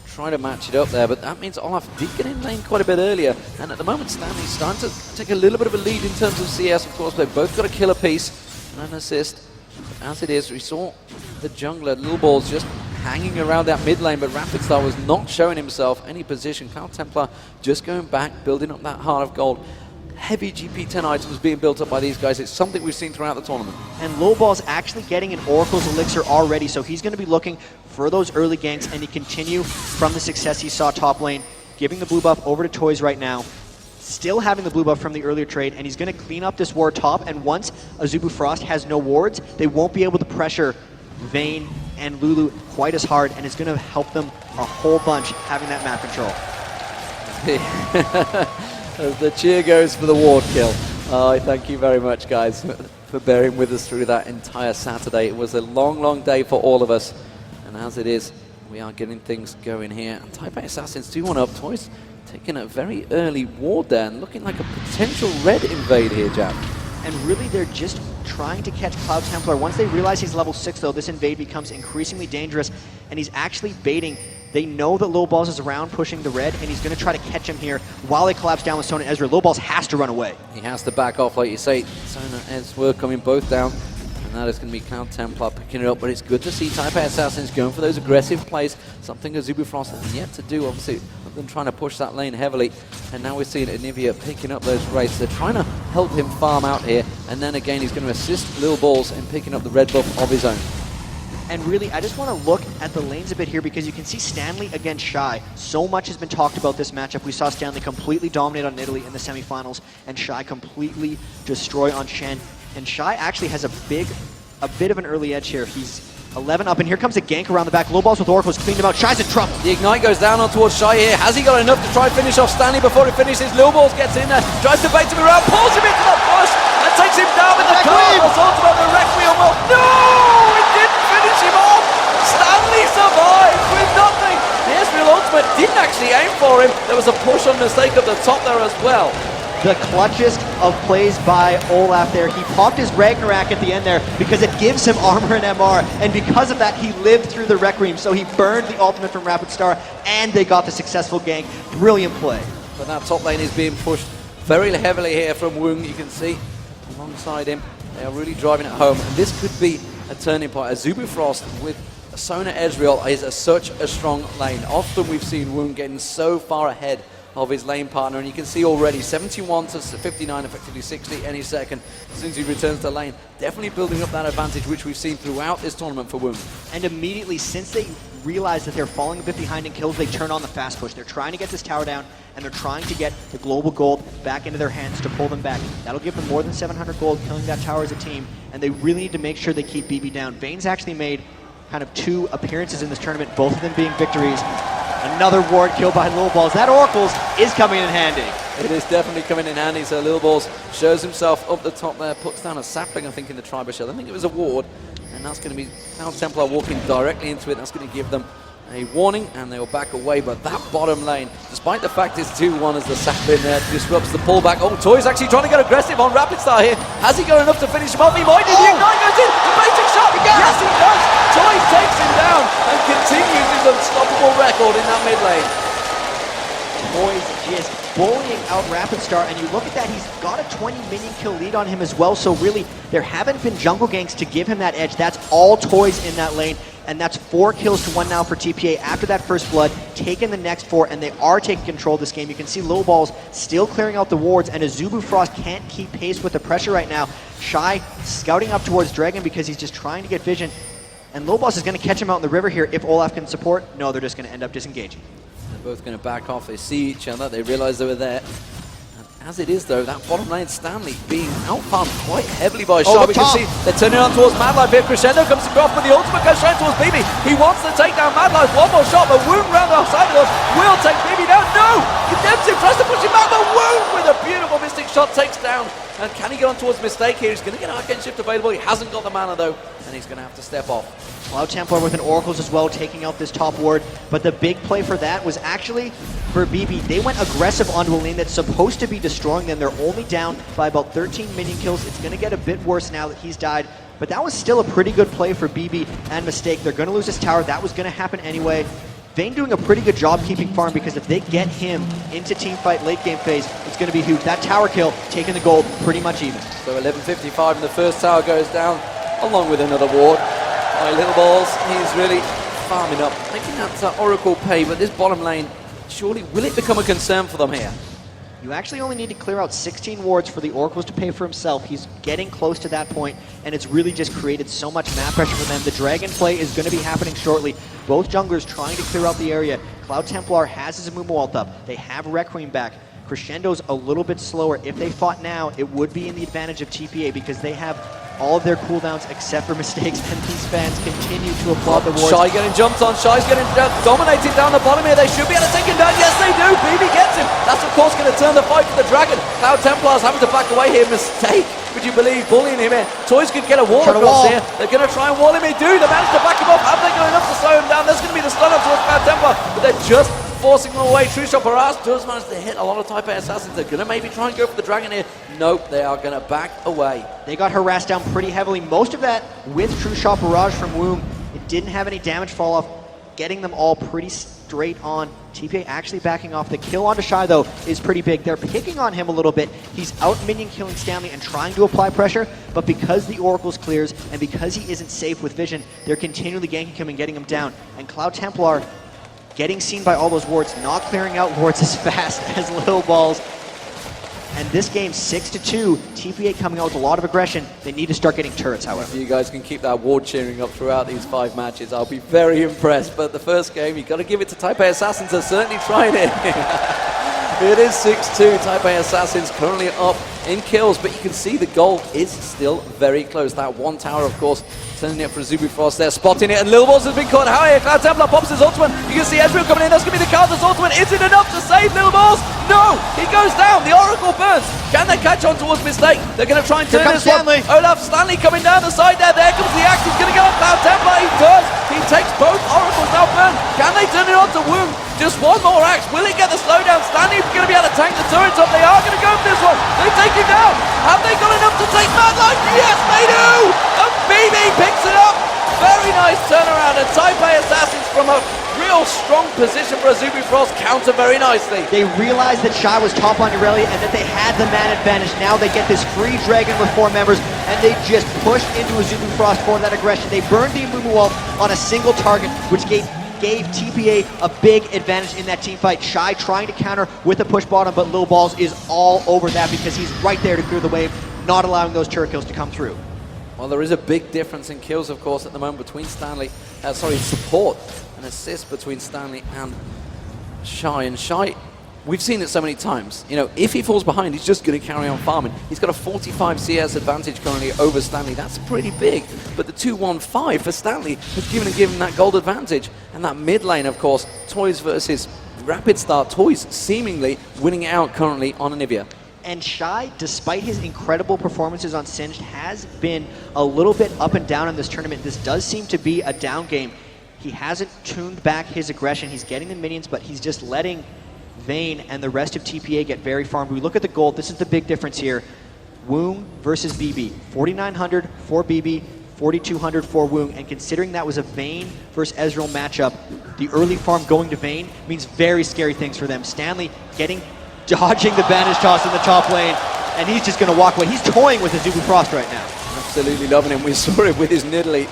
try to match it up there, but that means Olaf did get in lane quite a bit earlier, and at the moment Stanley's starting to take a little bit of a lead in terms of CS. Of course, they've both got a killer piece and an assist. As it is, we saw the jungler, Little Balls, just hanging around that mid lane, but Rapid Star was not showing himself any position. Cloud Templar just going back, building up that Heart of Gold. Heavy GP10 items being built up by these guys. It's something we've seen throughout the tournament. And Low Ball's actually getting an Oracle's Elixir already, so he's going to be looking for those early ganks, and he continue from the success he saw top lane, giving the blue buff over to Toys right now, still having the blue buff from the earlier trade, and he's going to clean up this ward top, and once Azubu Frost has no wards, they won't be able to pressure Vayne and Lulu quite as hard, and it's going to help them a whole bunch having that map control. As the cheer goes for the ward kill. Oh, thank you very much, guys, for bearing with us through that entire Saturday. It was a long, long day for all of us. And as it is, we are getting things going here. And Taipei Assassins 2-1 up. Toys taking a very early ward there and looking like a potential red invade here, Jack. And really, they're just trying to catch Cloud Templar. Once they realize he's level 6, though, this invade becomes increasingly dangerous, and he's actually baiting. They know that Low Balls is around pushing the red, and he's going to try to catch him here while they collapse down with Sona and Ezreal. Low Balls has to run away. He has to back off, like you say. Sona and Ezreal coming both down, and that is going to be Cloud Templar picking it up. But it's good to see Taipei Assassins going for those aggressive plays, something Azubu Frost has yet to do, obviously, other than trying to push that lane heavily. And now we're seeing Anivia picking up those rates. They're trying to help him farm out here, and then again he's going to assist Lil Balls in picking up the red buff of his own. And really, I just want to look at the lanes a bit here because you can see Stanley against Shy. So much has been talked about this matchup. We saw Stanley completely dominate on Italy in the semifinals, and Shy completely destroy on Shen. And Shy actually has a bit of an early edge here. He's 11 up, and here comes a gank around the back. Low Balls with Oracles cleaned him out. Shy's in trouble. The Ignite goes down on towards Shy here. Has he got enough to try and finish off Stanley before he finishes? Lil Balls gets in there, tries to bait him around, pulls him into the push, and takes him down with the car. Assaults about the Requiem. Well, no! It didn't finish him off! Stanley survived with nothing. The Ezreal ultimate didn't actually aim for him. There was a push on mistake at the top there as well. The clutchest of plays by Olaf there. He popped his Ragnarok at the end there because it gives him armor and MR, and because of that he lived through the Requiem, so he burned the ultimate from Rapid Star, and they got the successful gank. Brilliant play. But that top lane is being pushed very heavily here from Woong. You can see alongside him, they are really driving it home, and this could be a turning point. Azubu Frost with Sona Ezreal is such a strong lane. Often we've seen Woong getting so far ahead of his lane partner, and you can see already 71 to 59, effectively 60 any second as soon as he returns to lane. Definitely building up that advantage, which we've seen throughout this tournament for Woom. And immediately, since they realize that they're falling a bit behind in kills, they turn on the fast push. They're trying to get this tower down, and they're trying to get the global gold back into their hands to pull them back. That'll give them more than 700 gold, killing that tower as a team, and they really need to make sure they keep BB down. Vayne's actually made kind of 2 appearances in this tournament, both of them being victories. Another ward kill by Little Balls. That Oracles is coming in handy. It is definitely coming in handy. So Little Balls shows himself up the top there, puts down a sapling, I think, in the Tribush. I think it was a ward, and that's going to be Cloud Templar walking directly into it. That's going to give them a warning, and they'll back away. But that bottom lane, despite the fact it's 2-1 as the sapling there disrupts the pullback. Oh, Toy's actually trying to get aggressive on Rapid Star here. Has he got enough to finish him off? He might. The Ignite goes in. The basic shot. Yes, he does. Toy takes him down and continues his unstoppable record in that mid lane. Toy's just bullying out Rapid Star, and you look at that, he's got a 20 minion kill lead on him as well, so really, there haven't been jungle ganks to give him that edge. That's all Toys in that lane, and that's 4 kills to 1 now for TPA after that first blood, taking the next 4, and they are taking control of this game. You can see Little Balls still clearing out the wards, and Azubu Frost can't keep pace with the pressure right now. Shy scouting up towards Dragon because he's just trying to get vision, and Little Balls is going to catch him out in the river here if Olaf can support. No, they're just going to end up disengaging. They're both going to back off. They see each other. They realize they were there. And as it is, though, that bottom lane, Stanley being out-farmed quite heavily by Shaw. We can see they're turning on towards Mad Life here. Crescendo comes across, but the ultimate goes straight towards BB. He wants to take down Mad Life. One more shot, but Wound round the side of us will take BB down. No! Redemption tries to push him back, but Wound with a beautiful Mystic shot takes down. And can he get on towards Mistake here? He's going to get Arcane Shift available. He hasn't got the mana, though, and he's going to have to step off. Cloud Templar with an Oracles as well, taking out this top ward. But the big play for that was actually for BB. They went aggressive onto a lane that's supposed to be destroying them. They're only down by about 13 minion kills. It's going to get a bit worse now that he's died. But that was still a pretty good play for BB and Mistake. They're going to lose this tower. That was going to happen anyway. Vayne doing a pretty good job keeping farm, because if they get him into teamfight late game phase, it's going to be huge. That tower kill, taking the gold pretty much even. So 11:55 and the first tower goes down, along with another ward. By Little Balls, he's really farming up. Thinking that's Oracle pay, but this bottom lane, surely will it become a concern for them here? You actually only need to clear out 16 wards for the Oracles to pay for himself. He's getting close to that point, and it's really just created so much map pressure for them. The Dragon play is going to be happening shortly. Both junglers trying to clear out the area. Cloud Templar has his Amumu ult up. They have Requiem back. Crescendo's a little bit slower. If they fought now, it would be in the advantage of TPA, because they have all of their cooldowns except for Mistakes, and these fans continue to applaud the wards. Shy getting jumped on. Shy's getting dominated down the bottom here. They should be able to take him down. Yes, they do. BB gets him. That's, of course, going to turn the fight for the Dragon. Cloud Templars having to back away here. Mistake, would you believe, bullying him in. Toys could get a wall across here. They're going to try and wall him. They do. They managed to back him up. Have they got enough to slow him down? There's going to be the stun up towards Cloud Templar, but they're just forcing them away. True Shot Barrage does manage to hit a lot of Taipei Assassins. They're going to maybe try and go for the Dragon here. Nope, they are going to back away. They got harassed down pretty heavily. Most of that with True Shot Barrage from Woom. It didn't have any damage fall off, getting them all pretty straight on. TPA actually backing off. The kill onto Shy, though, is pretty big. They're picking on him a little bit. He's out minion killing Stanley and trying to apply pressure, but because the Oracles clears and because he isn't safe with vision, they're continually ganking him and getting him down. And Cloud Templar getting seen by all those wards, not clearing out wards as fast as Little Balls. And this game, 6-2, TPA coming out with a lot of aggression. They need to start getting turrets, however. If you guys can keep that ward cheering up throughout these 5 matches, I'll be very impressed. But the first game, you've got to give it to Taipei Assassins. They're certainly trying it. It is 6-2. Taipei Assassins currently up in kills, but you can see the goal is still very close. That one tower, of course, turning it for Azubu Frost there, spotting it, and Little Balls has been caught. How here? Cloud Templar pops his ultimate. You can see Ezreal coming in. That's going to be the Cloud's ultimate. Is it enough to save Little Balls? No! He goes down. The Oracle burns. Can they catch on towards Mistake? They're going to try and turn this Stanley. one. Olaf Stanley coming down the side there. There comes the axe. He's going to go on Cloud Templar. He does. He takes both Oracles now burn. Can they turn it on to Wound? Just one more axe. Will he get the slowdown? Stanley's going to be able to tank the turrets up. They are going to go for this one. They take him down. Have they got enough to take Mad Life? Yes, they do! And BB picks it up. Very nice turnaround. And Taipei Assassins from a real strong position for Azubu Frost counter very nicely. They realized that Shy was top on Irelia and that they had the man advantage. Now they get this free Dragon with 4 members, and they just pushed into Azubu Frost for that aggression. They burned the Amumu ult on a single target, which gave gave TPA a big advantage in that team fight. Shy trying to counter with a push bottom, but Lil Balls is all over that because he's right there to clear the wave, not allowing those turret kills to come through. Well, there is a big difference in kills, of course, at the moment between support and assist between Stanley and Shy. And Shy, we've seen it so many times. You know, if he falls behind, he's just going to carry on farming. He's got a 45 CS advantage currently over Stanley. That's pretty big. But the 2-1-5 for Stanley has given him that gold advantage. And that mid lane, of course, Toys versus Rapid Start. Toys seemingly winning it out currently on Anivia. And Shy, despite his incredible performances on Singed, has been a little bit up and down in this tournament. This does seem to be a down game. He hasn't tuned back his aggression. He's getting the minions, but he's just letting Vayne and the rest of TPA get very farmed. We look at the gold. This is the big difference here. Woong versus BB. 4,900 for BB, 4,200 for Woong. And considering that was a Vayne versus Ezreal matchup, the early farm going to Vayne means very scary things for them. Stanley dodging the bandage toss in the top lane, and he's just going to walk away. He's toying with Azubu Frost right now. Absolutely loving him. We saw it with his Nidalee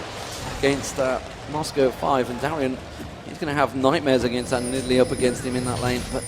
against Moscow 5, and Darian, he's going to have nightmares against that Nidalee up against him in that lane. But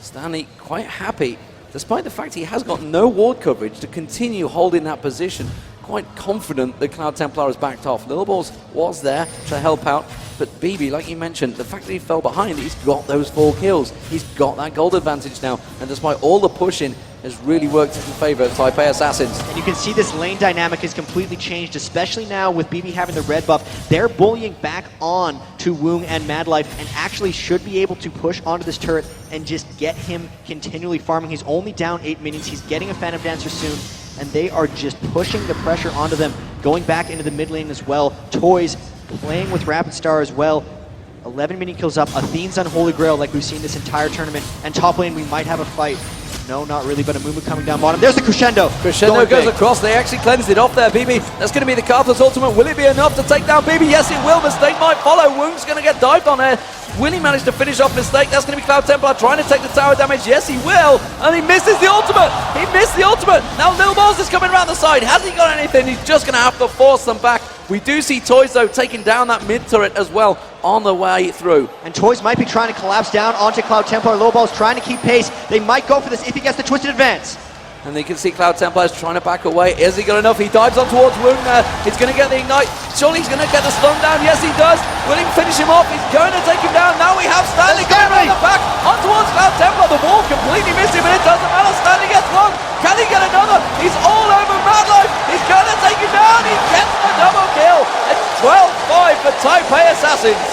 Stanley quite happy, despite the fact he has got no ward coverage, to continue holding that position. Quite confident that Cloud Templar has backed off. Lil Balls was there to help out, but BB, like you mentioned, the fact that he fell behind, he's got those 4 kills. He's got that gold advantage now, and despite all the pushing, has really worked in favor of Taipei Assassins. And you can see this lane dynamic has completely changed, especially now with BB having the red buff. They're bullying back on to Woong and Madlife, and actually should be able to push onto this turret and just get him continually farming. He's only down 8 minions. He's getting a Phantom Dancer soon, and they are just pushing the pressure onto them, going back into the mid lane as well. Toys playing with Rapid Star as well. 11 minion kills up. Athene's Unholy Grail like we've seen this entire tournament. And top lane, we might have a fight. No, not really, but a Amumu coming down bottom. There's the crescendo. Crescendo goes across. They actually cleansed it off there, BB. That's going to be the Carthus ultimate. Will it be enough to take down BB? Yes, it will. Mistake might follow. Woong's going to get dived on there. Will he manage to finish off Mistake? That's going to be Cloud Templar trying to take the tower damage. Yes, he will. And he misses the ultimate. He missed the ultimate. Now Lil Balls is coming around the side. Has he got anything? He's just going to have to force them back. We do see Toys, though, taking down that mid turret as well on the way through. And Toys might be trying to collapse down onto Cloud Templar. Lil Balls trying to keep pace. They might go for this if he gets the twisted advance. And they can see Cloud Templar is trying to back away. Has he got enough? He dives on towards Woong there. He's going to get the ignite. Surely he's going to get the stun down. Yes, he does. Will he finish him off? He's going to take him down. Now we have Stanley going around the back on towards Cloud Templar. The wall completely missed him, but it doesn't matter. Stanley gets one. Can he get another? He's all over Madlife. He's going to take him down. He gets the double kill. It's 12-5 for Taipei Assassins.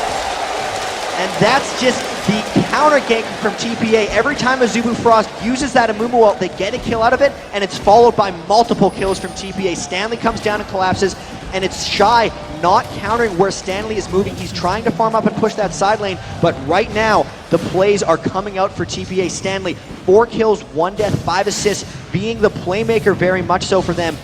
And that's just the counter gank from TPA. Every time Azubu Frost uses that Amumu ult, they get a kill out of it, and it's followed by multiple kills from TPA. Stanley comes down and collapses, and it's Shy not countering where Stanley is moving. He's trying to farm up and push that side lane, but right now, the plays are coming out for TPA. Stanley, 4 kills, 1 death, 5 assists, being the playmaker very much so for them.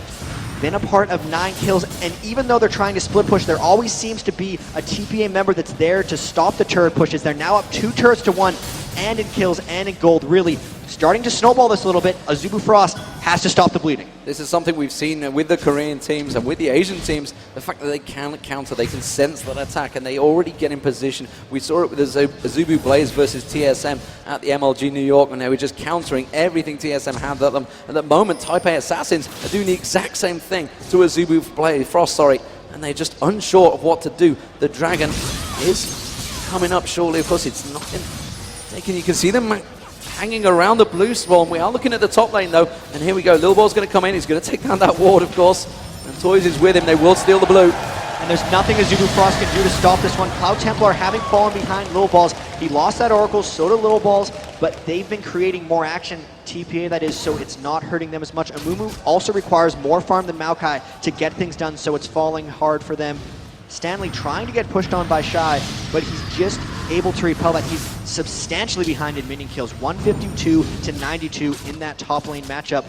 Been a part of 9 kills, and even though they're trying to split push, there always seems to be a TPA member that's there to stop the turret pushes. They're now up 2 turrets to 1, and in kills and in gold, really starting to snowball this a little bit. Azubu Frost has to stop the bleeding. This is something we've seen with the Korean teams and with the Asian teams, the fact that they can counter, they can sense that attack, and they already get in position. We saw it with Azubu Blaze versus TSM at the MLG New York, when they were just countering everything TSM had at them. At the moment, Taipei Assassins are doing the exact same thing to Azubu Frost, and they're just unsure of what to do. The Dragon is coming up shortly. Of course, it's not taken. You can see them hanging around the blue swarm. We are looking at the top lane though, and here we go. Lil Ball's going to come in. He's going to take down that ward, of course, and Toys is with him. They will steal the blue. And there's nothing Azubu Frost can do to stop this one. Cloud Templar having fallen behind Lil Balls. He lost that Oracle, so did Lil Balls, but they've been creating more action, TPA that is, so it's not hurting them as much. Amumu also requires more farm than Maokai to get things done, so it's falling hard for them. Stanley trying to get pushed on by Shy, but he's just able to repel that. He's substantially behind in minion kills, 152 to 92 in that top lane matchup,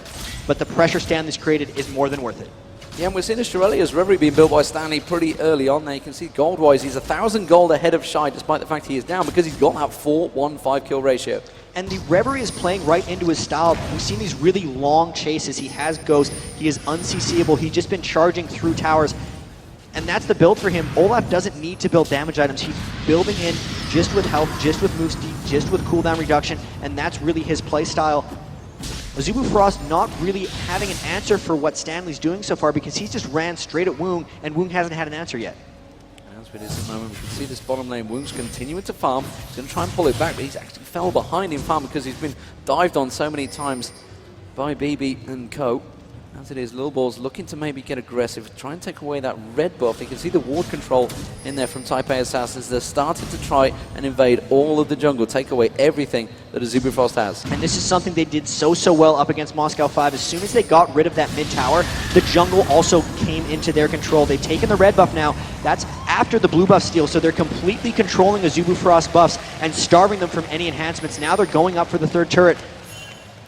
but the pressure Stanley's created is more than worth it. Yeah, and we're seeing Australia's Reverie being built by Stanley pretty early on there. You can see gold-wise, he's 1,000 gold ahead of Shy, despite the fact he is down, because he's got that 4-1-5 kill ratio. And the Reverie is playing right into his style. We've seen these really long chases. He has Ghost, he is unCCable, he's just been charging through towers. And that's the build for him. Olaf doesn't need to build damage items. He's building in just with health, just with move speed, just with cooldown reduction, and that's really his play style. Azubu Frost not really having an answer for what Stanley's doing so far because he's just ran straight at Woong, and Woong hasn't had an answer yet. As with this moment, we can see this bottom lane. Woong's continuing to farm. He's going to try and pull it back, but he's actually fell behind in farm because he's been dived on so many times by BB and co. As it is, Lil Ball's looking to maybe get aggressive, try and take away that red buff. You can see the ward control in there from Taipei Assassins. They're starting to try and invade all of the jungle, take away everything that Azubu Frost has. And this is something they did so well up against Moscow 5. As soon as they got rid of that mid tower, the jungle also came into their control. They've taken the red buff now. That's after the blue buff steal, so they're completely controlling Azubu Frost buffs and starving them from any enhancements. Now they're going up for the third turret.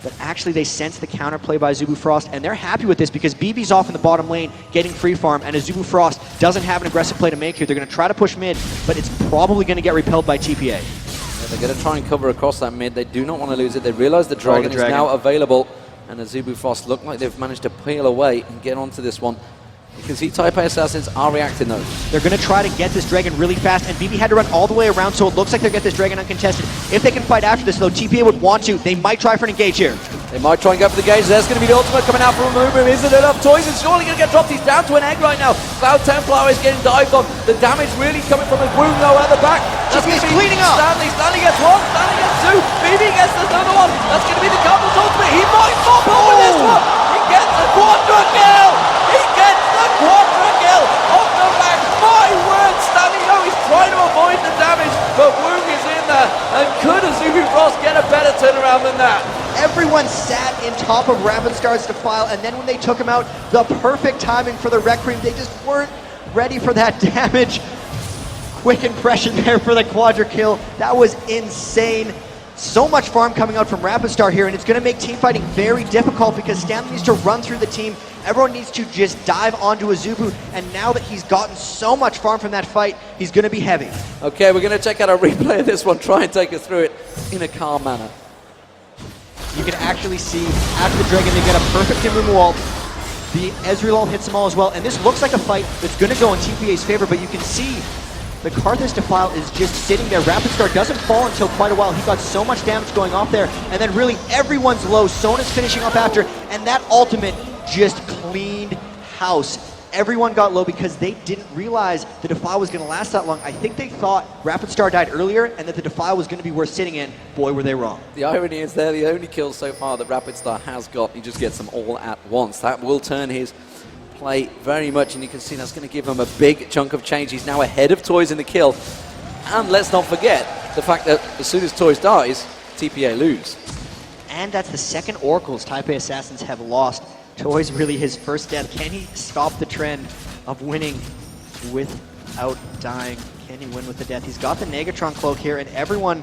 But actually they sense the counterplay by Azubu Frost, and they're happy with this because BB's off in the bottom lane getting free farm, and Azubu Frost doesn't have an aggressive play to make here. They're going to try to push mid, but it's probably going to get repelled by TPA. Yeah, they're going to try and cover across that mid. They do not want to lose it. They realize the dragon is now available, and Azubu Frost look like they've managed to peel away and get onto this one. You can see Taipei Assassins are reacting though. They're going to try to get this dragon really fast, and BB had to run all the way around, so it looks like they'll get this dragon uncontested. If they can fight after this though, TPA would want to. They might try for an engage here. They might try and go for the gauge. There's going to be the ultimate coming out from Azubu. Isn't enough? Toys is surely going to get dropped. He's down to an egg right now. Cloud Templar is getting dived on. The damage really coming from his wound though at the back. That's going to be cleaning up. Stanley gets one. Stanley gets two. BB gets another one. That's going to be the Cardinals ultimate. He might pop over this one. He gets the quadra kill. He gets the quadra kill off the back. My word, Stanley, no, he's trying to avoid the damage, but Woong is in there. And could Azubu Frost get a better turnaround than that? Everyone sat in top of Rapid Star's Defile, and then when they took him out, the perfect timing for the Requiem. They just weren't ready for that damage. Quick impression there for the quadra kill. That was insane. So much farm coming out from Rapid Star here, and it's going to make team fighting very difficult because Stanley needs to run through the team. Everyone needs to just dive onto Azubu, and now that he's gotten so much farm from that fight, he's going to be heavy. Okay, we're going to check out a replay of this one, try and take us through it in a calm manner. You can actually see after the dragon, they get a perfect Timber wall. The Ezreal hits them all as well, and this looks like a fight that's going to go in TPA's favor, but you can see the Karthus Defile is just sitting there. Rapid Star doesn't fall until quite a while. He got so much damage going off there, and then really everyone's low. Sona's finishing up after, and that ultimate just cleaned house. Everyone got low because they didn't realize the Defile was going to last that long. I think they thought Rapid Star died earlier and that the Defile was going to be worth sitting in. Boy, were they wrong. The irony is they're the only kills so far that Rapid Star has got. He just gets them all at once. That will turn his play very much, and you can see that's going to give him a big chunk of change. He's now ahead of Toys in the kill. And let's not forget the fact that as soon as Toys dies, TPA lose. And that's the second Oracles Taipei Assassins have lost. Toys really his first death. Can he stop the trend of winning without dying? Can he win with the death? He's got the Negatron Cloak here, and everyone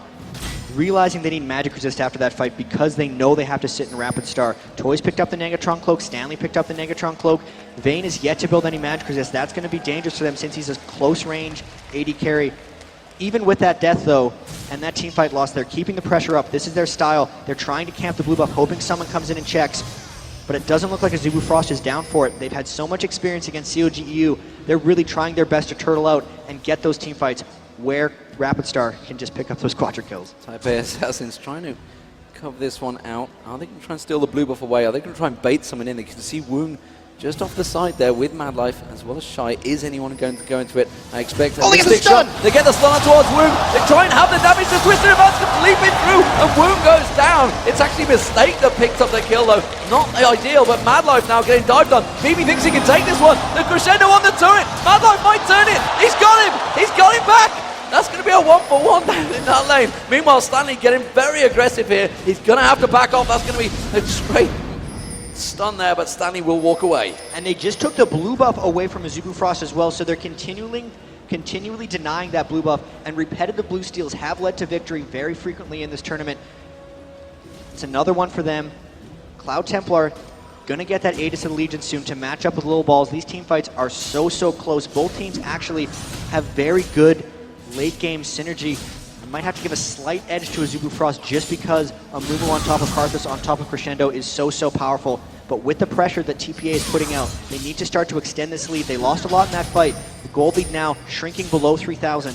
realizing they need Magic Resist after that fight because they know they have to sit in Rapid Star. Toys picked up the Negatron Cloak. Stanley picked up the Negatron Cloak. Vayne is yet to build any Magic Resist. That's going to be dangerous for them since he's a close range AD carry. Even with that death, though, and that team fight loss, they're keeping the pressure up. This is their style. They're trying to camp the blue buff, hoping someone comes in and checks. But it doesn't look like Azubu Frost is down for it. They've had so much experience against COGEU. They're really trying their best to turtle out and get those team fights where Rapid Star can just pick up those quadra kills. Taipei Assassins trying to cover this one out. Are they going to try and steal the blue buff away? Are they going to try and bait someone in? They can see Woong just off the side there with Mad Life as well as Shy. Is anyone going to go into it? I expect they get the stun! They get the stun towards Woong. They try and have the damage. The Twisted Advance comes leaping through, and Woong goes down. It's actually a mistake that picked up the kill, though. Not the ideal, but Mad Life now getting dived on. BB thinks he can take this one. The crescendo on the turret. Mad Life might turn it. He's got him. He's got him back. That's going to be a 1-for-1 down in that lane. Meanwhile, Stanley getting very aggressive here. He's going to have to back off. That's going to be a straight stun there, but Stanley will walk away. And they just took the blue buff away from Azubu Frost as well, so they're continually denying that blue buff, and repetitive blue steals have led to victory very frequently in this tournament. It's another one for them. Cloud Templar gonna get that Aegis of the Legion soon to match up with Little Balls. These team fights are so close. Both teams actually have very good late game synergy. Might have to give a slight edge to Azubu Frost just because a Mumu on top of Karthus on top of Crescendo is so powerful. But with the pressure that TPA is putting out, they need to start to extend this lead. They lost a lot in that fight. The gold lead now shrinking below 3,000.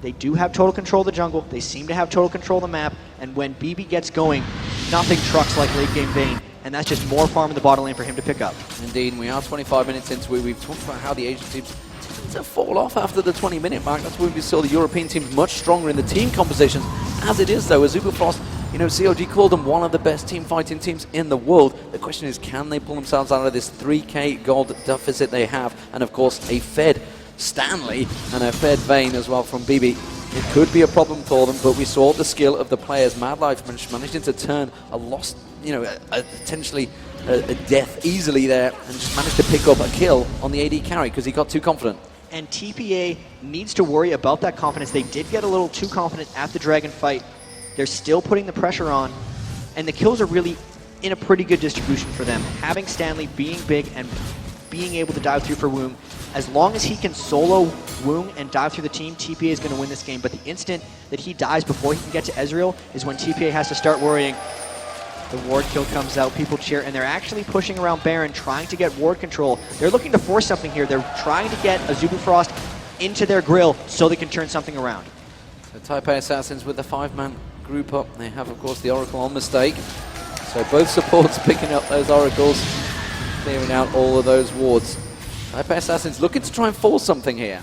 They do have total control of the jungle. They seem to have total control of the map. And when BB gets going, nothing trucks like late game Vayne. And that's just more farm in the bottom lane for him to pick up. Indeed, and we are 25 minutes into it. We've talked about how the Asian teams tend to fall off after the 20-minute mark. That's when we saw the European teams much stronger in the team compositions. As it is, though, Azubu Frost, you know, COG called them one of the best team fighting teams in the world. The question is, can they pull themselves out of this 3K gold deficit they have? And, of course, a fed Stanley and a fed Vayne as well from BB. It could be a problem for them, but we saw the skill of the players. Madlife managing to turn a lost, you know, potentially a death easily there, and just managed to pick up a kill on the AD carry because he got too confident. And TPA needs to worry about that confidence. They did get a little too confident at the Dragon fight. They're still putting the pressure on, and the kills are really in a pretty good distribution for them. Having Stanley being big and being able to dive through for Woong, as long as he can solo Woong and dive through the team, TPA is going to win this game. But the instant that he dies before he can get to Ezreal is when TPA has to start worrying. The ward kill comes out, people cheer, and they're actually pushing around Baron, trying to get ward control. They're looking to force something here. They're trying to get Azubu Frost into their grill so they can turn something around. So Taipei Assassins with the 5-man group up. They have, of course, the Oracle on mistake. So both supports picking up those Oracles, clearing out all of those wards. Taipei Assassins looking to try and force something here.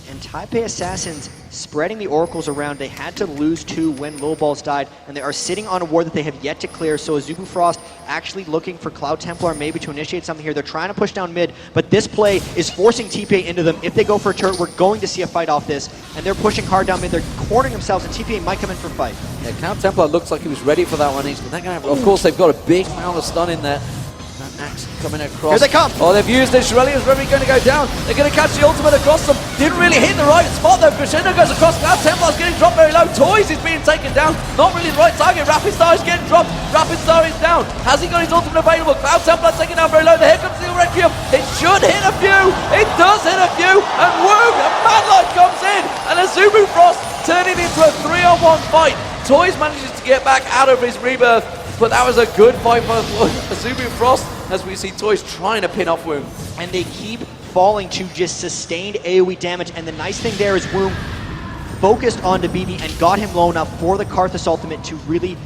And Taipei Assassins spreading the Oracles around. They had to lose 2 when Lowballs died, and they are sitting on a ward that they have yet to clear. So Azubu Frost actually looking for Cloud Templar maybe to initiate something here. They're trying to push down mid, but this play is forcing TPA into them. If they go for a turret, we're going to see a fight off this, and they're pushing hard down mid. They're cornering themselves, and TPA might come in for a fight. Yeah, Cloud Templar looks like he was ready for that one. They're gonna have, of course, they've got a big amount of stun in there. Axe coming across. Here they come! Oh, they've used this. Shirelli is really going to go down. They're going to catch the ultimate across them. Didn't really hit the right spot though. Crescendo goes across. Cloud Templar's getting dropped very low. Toys is being taken down. Not really the right target. Rapid Star is getting dropped. Rapid Star is down. Has he got his ultimate available? Cloud Templar taken down very low. Here comes the Requiem. It should hit a few. It does hit a few. And Woong, a Madlight comes in. And Azubu Frost turning into a 3-on-1 fight. Toys manages to get back out of his rebirth. But that was a good fight for Azubu Frost as we see Toys trying to pin off Woong. And they keep falling to just sustained AoE damage. And the nice thing there is Woong focused onto BB and got him low enough for the Karthus ultimate to really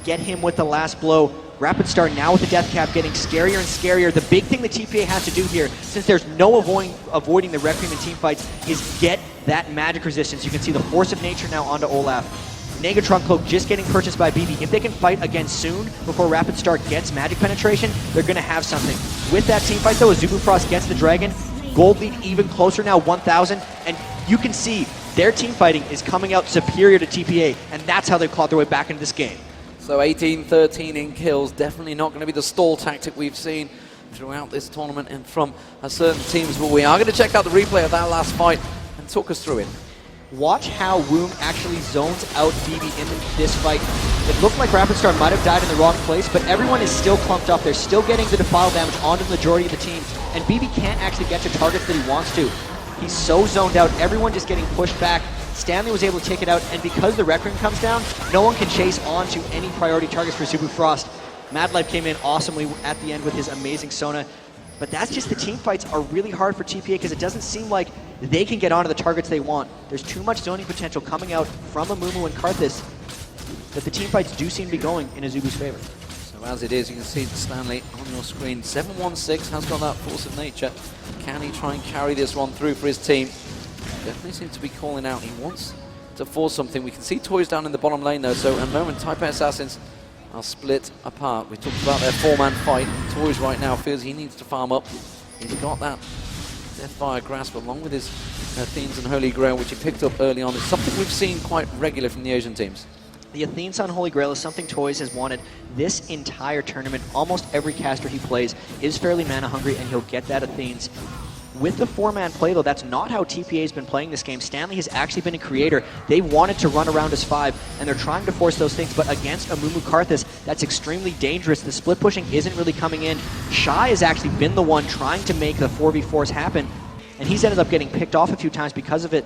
get him with the last blow. Rapid Star now with the death cap getting scarier and scarier. The big thing the TPA has to do here, since there's no avoiding the Requiem in team fights, is get that magic resistance. You can see the Force of Nature now onto Olaf. Negatron Cloak just getting purchased by BB. If they can fight again soon, before Rapid Star gets magic penetration, they're going to have something. With that team fight though, Azubu Frost gets the Dragon. Gold lead even closer now, 1,000. And you can see their team fighting is coming out superior to TPA, and that's how they've clawed their way back into this game. So 18-13 in kills, definitely not going to be the stall tactic we've seen throughout this tournament and from certain teams, but we are going to check out the replay of that last fight and talk us through it. Watch how Woong actually zones out BB in this fight. It looked like Rapid Star might have died in the wrong place, but everyone is still clumped up. They're still getting the defile damage onto the majority of the team, and BB can't actually get to targets that he wants to. He's so zoned out, everyone just getting pushed back. Stanley was able to take it out, and because the Requiem comes down, no one can chase on to any priority targets for Azubu Frost. Madlife came in awesomely at the end with his amazing Sona. But that's just the team fights are really hard for TPA because it doesn't seem like they can get onto the targets they want. There's too much zoning potential coming out from Amumu and Karthus that the team fights do seem to be going in Azubu's favor. So as it is, you can see Stanley on your screen. 716 has got that Force of Nature. Can he try and carry this one through for his team? Definitely seems to be calling out. He wants to force something. We can see Toys down in the bottom lane though, so in a moment Taipei Assassins are split apart. We talked about their 4-man fight. Toys right now feels he needs to farm up. He's got that Deathfire Grasp along with his Athenes and Holy Grail, which he picked up early on. It's something we've seen quite regular from the Asian teams. The Athenes on Holy Grail is something Toys has wanted this entire tournament. Almost every caster he plays is fairly mana hungry, and he'll get that Athenes. With the 4-man play, though, that's not how TPA has been playing this game. Stanley has actually been a creator. They wanted to run around as 5, and they're trying to force those things, but against Amumu Karthus, that's extremely dangerous. The split pushing isn't really coming in. Shy has actually been the one trying to make the 4v4s happen, and he's ended up getting picked off a few times because of it.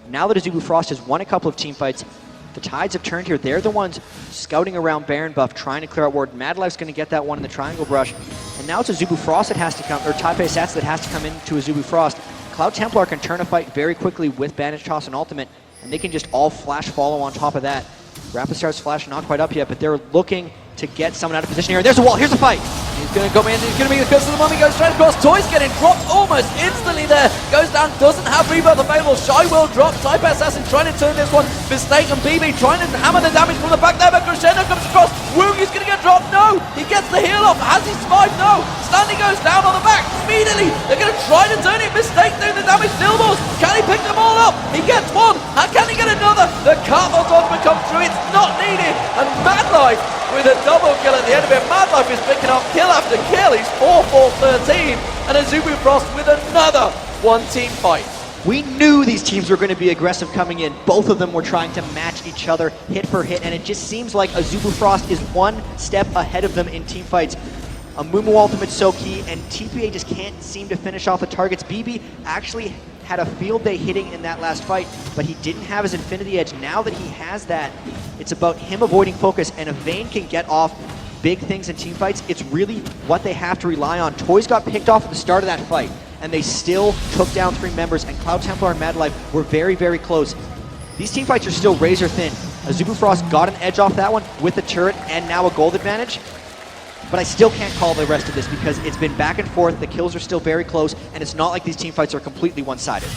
Now that Azubu Frost has won a couple of team fights, The tides have turned here. They're the ones scouting around Baron buff, trying to clear out ward. Mad Life's going to get that one in the triangle brush. And now it's Azubu Frost that has to come, or Taipei Sats that has to come into Azubu Frost. Cloud Templar can turn a fight very quickly with Bandage Toss and Ultimate, and they can just all flash follow on top of that. Rapid Star's flash not quite up yet, but they're looking to get someone out of position here. There's a wall, here's a fight. He's going to come in, he's going to be the curse of the mummy, goes straight across. Toys getting dropped almost instantly there. Goes down, doesn't have rebirth available. Shy will drop. Taipei Assassin trying to turn this one. Mistake and BB trying to hammer the damage from the back there, but Crescendo comes across. Woong is going to get dropped. No, he gets the heal off. Has he survived? No. Stanley goes down on the back immediately. They're going to try to turn it. Mistake doing the damage. Nilballs. Can he pick them all up? He gets one. How can he get another? The Carthel's ultimate comes through. It's not needed. And Mad Life with a double kill at the end of it. Mad Life is picking up kill after kill. He's 4-4-13. And Azubu Frost with another one-team fight. We knew these teams were going to be aggressive coming in. Both of them were trying to match each other hit for hit, and it just seems like Azubu Frost is one step ahead of them in team fights. A Mumu ultimate's so key, and TPA just can't seem to finish off the targets. BB actually had a field day hitting in that last fight, but he didn't have his Infinity Edge. Now that he has that, it's about him avoiding focus, and if Vayne can get off big things in team fights, it's really what they have to rely on. Toys got picked off at the start of that fight, and they still took down 3 members, and Cloud Templar and Mad Life were very, very close. These team fights are still razor thin. Azubu Frost got an edge off that one with the turret and now a gold advantage, but I still can't call the rest of this because it's been back and forth, the kills are still very close, and it's not like these team fights are completely one-sided.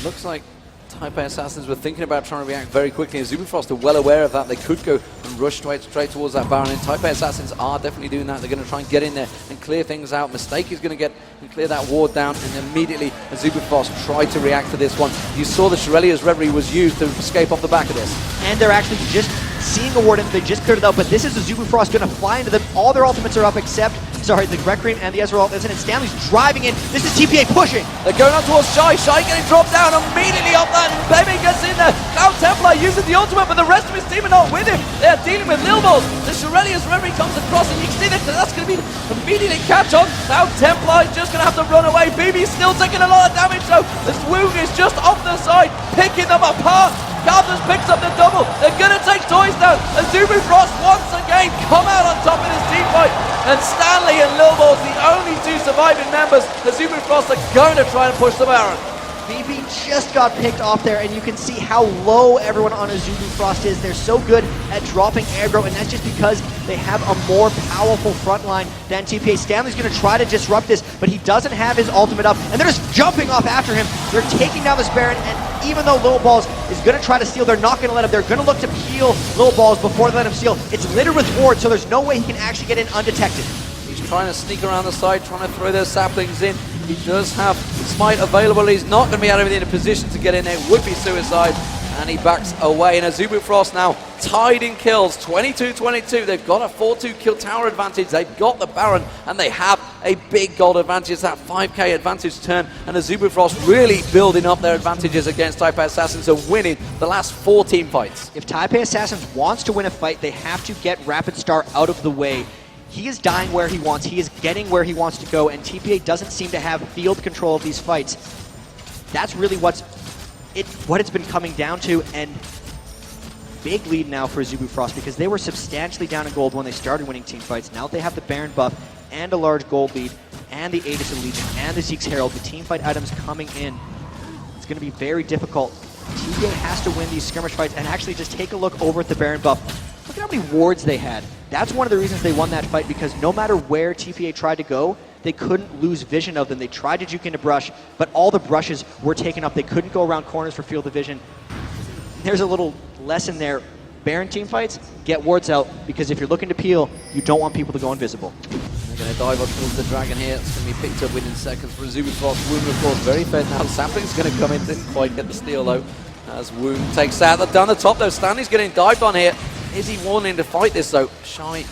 Looks like Taipei Assassins were thinking about trying to react very quickly, and Azubu Frost are well aware of that. They could go and rush straight towards that Baron, and Taipei Assassins are definitely doing that. They're going to try and get in there and clear things out. Mistake is going to get and clear that ward down, and immediately Azubu Frost tried to react to this one. You saw the Shirelia's Reverie was used to escape off the back of this. And they're actually just seeing a ward, and they just cleared it out, but this is Azubu Frost going to fly into them. All their ultimates are up except, the Requiem and the Ezreal isn't, and Stanley's driving in. This is TPA pushing. They're going on towards Shy. Shy getting dropped down immediately off that, and Bebe gets in there. Cloud Templar uses the ultimate, but the rest of his team are not with him. They're dealing with Nilballs. The Shirelia's Reverie comes across, and you can see that that's going to be immediately catch on. Cloud Templar is just going to have to run away. BB's still taking a lot of damage, though. The Swoog is just off the side, picking them apart. Carters picks up the double. They're going to take Toys down. Azubu Frost once again come out on top in this team fight. And Stanley and Nilballs, the only 2 surviving members. Azubu Frost are going to try and push the Baron. BB just got picked off there, and you can see how low everyone on Azubu Frost is. They're so good at dropping aggro, and that's just because they have a more powerful front line than TPA. Stanley's going to try to disrupt this, but he doesn't have his ultimate up, and they're just jumping off after him. They're taking down this Baron, and even though Little Balls is going to try to steal, they're not going to let him. They're going to look to peel Little Balls before they let him steal. It's littered with wards, so there's no way he can actually get in undetected. He's trying to sneak around the side, trying to throw those saplings in. He does have Smite available. He's not going to be out of it in a position to get in there. It would be suicide. And he backs away. And Azubu Frost now tied in kills, 22-22. They've got a 4-2 kill tower advantage. They've got the Baron, and they have a big gold advantage. That 5k advantage turn. And Azubu Frost really building up their advantages against Taipei Assassins and winning the last 4 team fights. If Taipei Assassins wants to win a fight, they have to get Rapid Star out of the way. He is dying where he wants, he is getting where he wants to go, and TPA doesn't seem to have field control of these fights. That's really what it's been coming down to, and big lead now for Azubu Frost because they were substantially down in gold when they started winning team fights. Now they have the Baron buff and a large gold lead and the Aegis of Legion and the Zeke's Herald, the team fight items coming in. It's going to be very difficult. TPA has to win these skirmish fights, and actually just take a look over at the Baron buff. Look at how many wards they had. That's one of the reasons they won that fight, because no matter where TPA tried to go, they couldn't lose vision of them. They tried to juke into brush, but all the brushes were taken up. They couldn't go around corners for field of vision. There's a little lesson there. Baron team fights, get wards out, because if you're looking to peel, you don't want people to go invisible. They're going to dive up towards the dragon here. It's going to be picked up within seconds for Azubu Frost. Woong, of course, very fair now. Sampling's going to come in, didn't quite get the steal though. As Woong takes out down the top though. Stanley's getting dived on here. Is he wanting to fight this though? Shy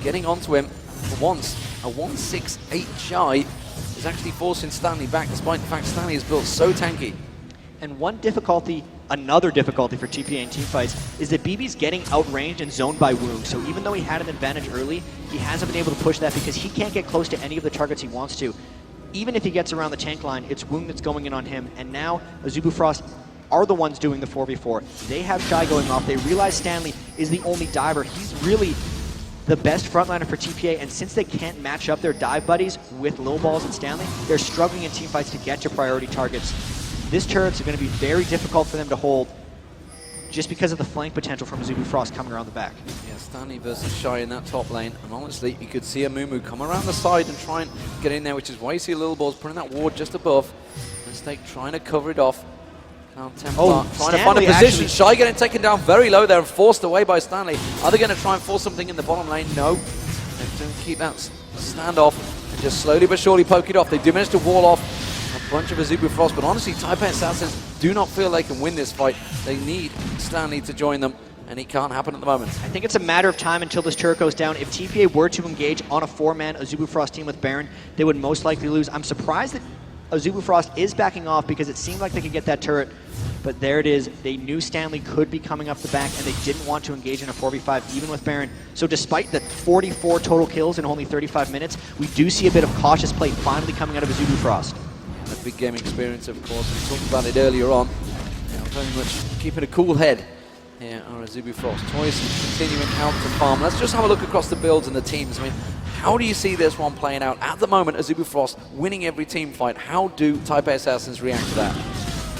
getting onto him for once. A 1-6-8 Shy is actually forcing Stanley back, despite the fact Stanley is built so tanky. And another difficulty for TPA in team fights is that BB's getting outranged and zoned by Woong. So even though he had an advantage early, he hasn't been able to push that because he can't get close to any of the targets he wants to. Even if he gets around the tank line, it's Woong that's going in on him. And now Azubu Frost are the ones doing the 4v4. They have Shy going off. They realize Stanley is the only diver. He's really the best frontliner for TPA, and since they can't match up their dive buddies with Lil Balls and Stanley, they're struggling in teamfights to get to priority targets. This turret's going to be very difficult for them to hold just because of the flank potential from Azubu Frost coming around the back. Yeah, Stanley versus Shy in that top lane, and honestly, you could see a Mumu come around the side and try and get in there, which is why you see Lil Balls putting that ward just above. Mistake trying to cover it off. Now Templar trying to find a position. Shy getting taken down very low there and forced away by Stanley. Are they going to try and force something in the bottom lane? No. They're going to keep that standoff and just slowly but surely poke it off. They do manage to wall off a bunch of Azubu Frost, but honestly, Taipei Assassins do not feel they can win this fight. They need Stanley to join them, and it can't happen at the moment. I think it's a matter of time until this turret goes down. If TPA were to engage on a 4-man Azubu Frost team with Baron, they would most likely lose. I'm surprised that Azubu Frost is backing off because it seemed like they could get that turret, but there it is. They knew Stanley could be coming up the back, and they didn't want to engage in a 4v5 even with Baron. So despite the 44 total kills in only 35 minutes, we do see a bit of cautious play finally coming out of Azubu Frost. A big game experience, of course. We talked about it earlier on. Very much keeping a cool head here on Azubu Frost. Toys continuing out to farm. Let's just have a look across the builds and the teams. I mean, how do you see this one playing out? At the moment, Azubu Frost winning every team fight. How do Taipei Assassins react to that?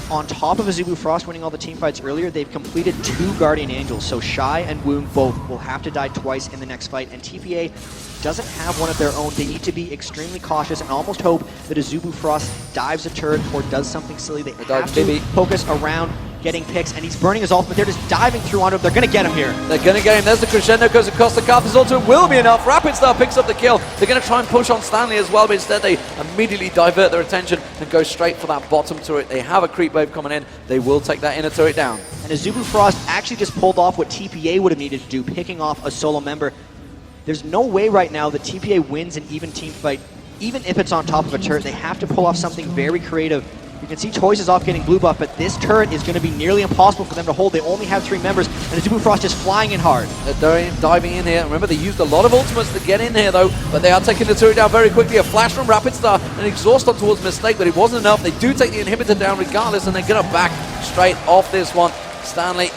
On top of Azubu Frost winning all the team fights earlier, they've completed 2 Guardian Angels, so Shy and Woong both will have to die twice in the next fight, and TPA doesn't have one of their own. They need to be extremely cautious and almost hope that Azubu Frost dives a turret or does something silly. They have to focus around getting picks, and he's burning his ultimate. They're just diving through onto him. They're going to get him here. They're going to get him. There's the crescendo, goes across the Karthus ultimate. Will be enough. Rapid Star picks up the kill. They're going to try and push on Stanley as well, but instead they immediately divert their attention and go straight for that bottom turret. They have a creep wave coming in. They will take that inner turret down. And Azubu Frost actually just pulled off what TPA would have needed to do, picking off a solo member. There's no way right now that TPA wins an even team fight, even if it's on top of a turret. They have to pull off something very creative. You can see Toys is off getting blue buff, but this turret is going to be nearly impossible for them to hold. They only have 3 members, and Azubu Frost is flying in hard. They're diving in here. Remember, they used a lot of ultimates to get in here, though, but they are taking the turret down very quickly. A flash from Rapid Star, an exhaust on towards Mistake, but it wasn't enough. They do take the inhibitor down regardless, and they're going to back straight off this one. Stanley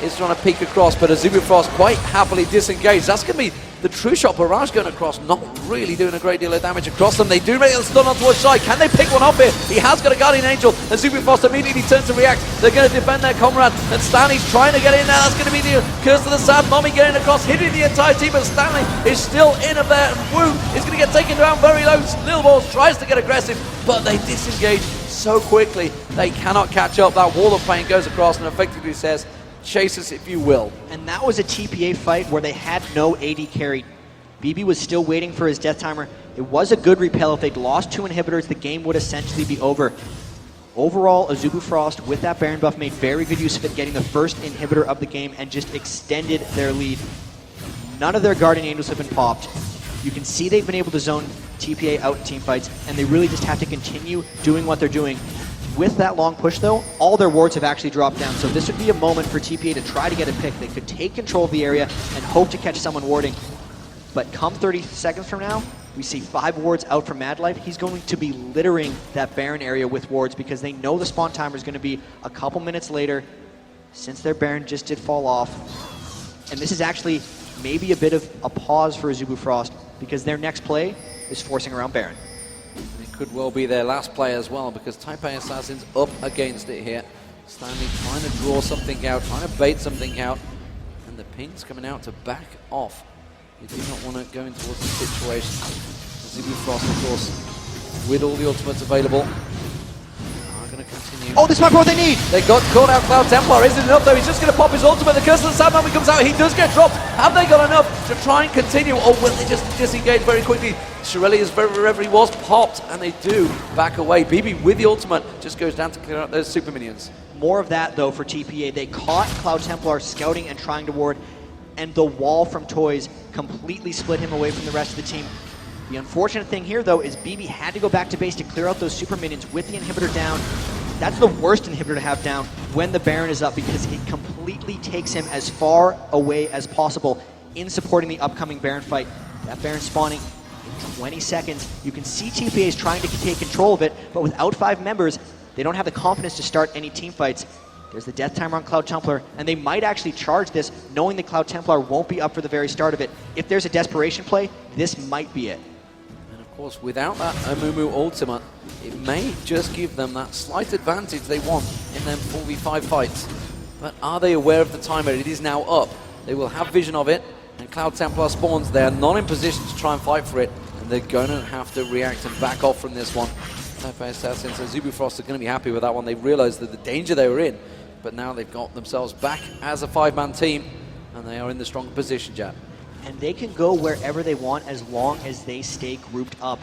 is trying to peek across, but Azubu Frost quite happily disengaged. That's going to be the true shot barrage going across, not really doing a great deal of damage across them. They do make a stun on towards Shy. Can they pick one off here? He has got a Guardian Angel, and Azubu Frost immediately turns to react. They're going to defend their comrade, and Stanley's trying to get in there. That's going to be the curse of the sad mommy getting across, hitting the entire team, but Stanley is still in up there, and Woong is going to get taken down very low. Lil Balls tries to get aggressive, but they disengage so quickly. They cannot catch up. That wall of pain goes across and effectively says, chase us if you will. And that was a TPA fight where they had no AD carry. BB was still waiting for his death timer. It was a good repel. If they'd lost 2 inhibitors, the game would essentially be over. Overall, Azubu Frost, with that Baron buff, made very good use of it, getting the first inhibitor of the game and just extended their lead. None of their Guardian Angels have been popped. You can see they've been able to zone TPA out in teamfights, and they really just have to continue doing what they're doing. With that long push, though, all their wards have actually dropped down, so this would be a moment for TPA to try to get a pick. They could take control of the area and hope to catch someone warding. But come 30 seconds from now, we see 5 wards out from Mad Life. He's going to be littering that Baron area with wards because they know the spawn timer is going to be a couple minutes later since their Baron just did fall off. And this is actually maybe a bit of a pause for Azubu Frost because their next play is forcing around Baron. It could well be their last play as well because Taipei Assassins up against it here. Stanley trying to draw something out, trying to bait something out, and the ping's coming out to back off. You do not want to go in towards the situation. Azubu Frost, of course, with all the ultimates available, are going to continue. Oh, this might be what they need! They got caught out Cloud Templar. Isn't enough though? He's just going to pop his ultimate. The Curse of the Sandman comes out. He does get dropped. Have they got enough to try and continue, or will they just disengage very quickly? Shirelli is wherever he was popped, and they do back away. BB with the ultimate just goes down to clear out those super minions. More of that though for TPA. They caught Cloud Templar scouting and trying to ward, and the wall from Toys completely split him away from the rest of the team. The unfortunate thing here, though, is BB had to go back to base to clear out those super minions with the inhibitor down. That's the worst inhibitor to have down when the Baron is up because it completely takes him as far away as possible in supporting the upcoming Baron fight. That Baron spawning in 20 seconds. You can see TPA is trying to take control of it, but without 5 members, they don't have the confidence to start any team fights. There's the Death Timer on Cloud Templar, and they might actually charge this, knowing the Cloud Templar won't be up for the very start of it. If there's a desperation play, this might be it. And of course, without that Amumu ultimate, it may just give them that slight advantage they want in them 4v5 fights. But are they aware of the timer? It is now up. They will have vision of it, and Cloud Templar spawns. They are not in position to try and fight for it, and they're going to have to react and back off from this one. Taipei Assassins and Azubu Frost are going to be happy with that one. They realized that the danger they were in, but now they've got themselves back as a 5-man team, and they are in the stronger position, Jack. And they can go wherever they want as long as they stay grouped up.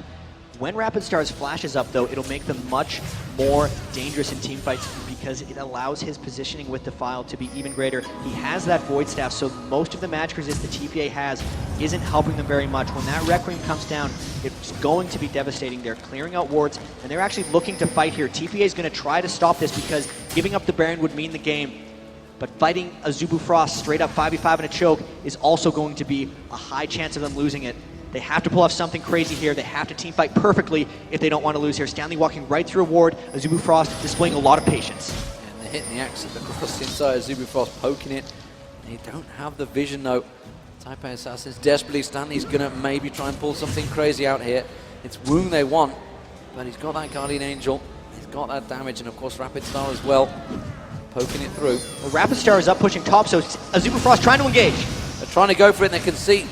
When Rapid Stars flashes up, though, it'll make them much more dangerous in teamfights because it allows his positioning with Defile to be even greater. He has that Void Staff, so most of the magic resist the TPA has isn't helping them very much. When that Requiem comes down, it's going to be devastating. They're clearing out wards, and they're actually looking to fight here. TPA is going to try to stop this because giving up the Baron would mean the game. But fighting Azubu Frost straight up 5v5 in a choke is also going to be a high chance of them losing it. They have to pull off something crazy here. They have to teamfight perfectly if they don't want to lose here. Stanley walking right through a ward. Azubu Frost displaying a lot of patience. And they're hitting the axe across inside. Azubu Frost poking it. They don't have the vision, though. Taipei Assassins desperately. Stanley's going to maybe try and pull something crazy out here. It's Woong they want, but he's got that Guardian Angel. He's got that damage, and of course Rapid Star as well. Poking it through. Well, Rapid Star is up pushing top, so Azubu Frost trying to engage. They're trying to go for it, and they can see.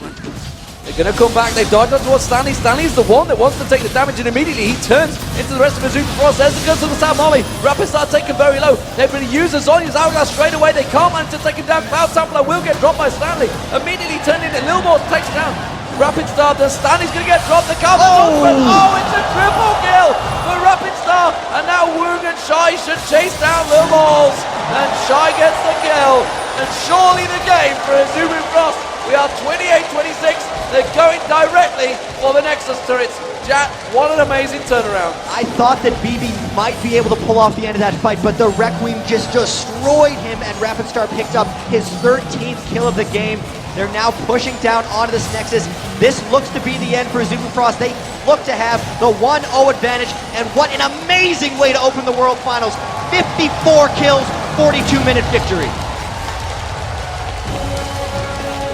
They're going to come back. They dodge on towards Stanley. Stanley's the one that wants to take the damage, and immediately he turns into the rest of Azubu Frost. There's the guns of the Sam Molly. Rapid Star taken very low. They're going to use the Zonya's Hourglass straight away. They can't manage to take him down. Cloud Templar will get dropped by Stanley. Immediately turned into Lil Morse, takes it down. Rapid Star does. Stanley's going to get dropped. The cover. Oh, it's a triple kill for Rapid Star. And now Woong and Shai should chase down Lil Morse. And Shai gets the kill. And surely the game for Azubu Frost. We are 28-26. They're going directly for the Nexus turrets. Jack, what an amazing turnaround. I thought that BB might be able to pull off the end of that fight, but the Requiem just destroyed him, and Rapid Star picked up his 13th kill of the game. They're now pushing down onto this Nexus. This looks to be the end for Azubu Frost. They look to have the 1-0 advantage, and what an amazing way to open the World Finals. 54 kills, 42-minute victory.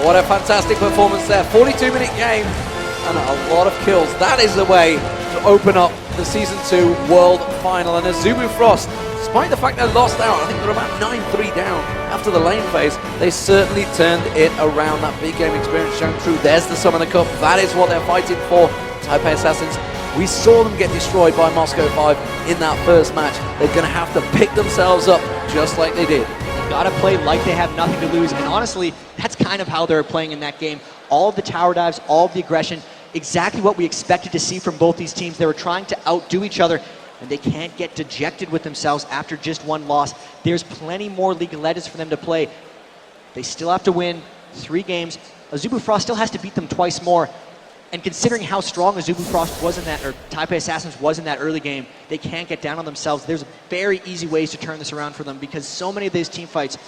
What a fantastic performance there. 42-minute game and a lot of kills. That is the way to open up the Season 2 World Final. And Azubu Frost, despite the fact they lost out, I think they're about 9-3 down after the lane phase, they certainly turned it around. That big game experience shown through. There's the Summoner Cup. That is what they're fighting for. Taipei Assassins, we saw them get destroyed by Moscow 5 in that first match. They're going to have to pick themselves up just like they did. Gotta play like they have nothing to lose, and honestly, that's kind of how they're playing in that game. All of the tower dives, all of the aggression, exactly what we expected to see from both these teams. They were trying to outdo each other, and they can't get dejected with themselves after just one loss. There's plenty more League of Legends for them to play. They still have to win 3 games. Azubu Frost still has to beat them twice more. And considering how strong Azubu Frost was in that, or Taipei Assassins was in that early game, they can't get down on themselves. There's very easy ways to turn this around for them because so many of these team fights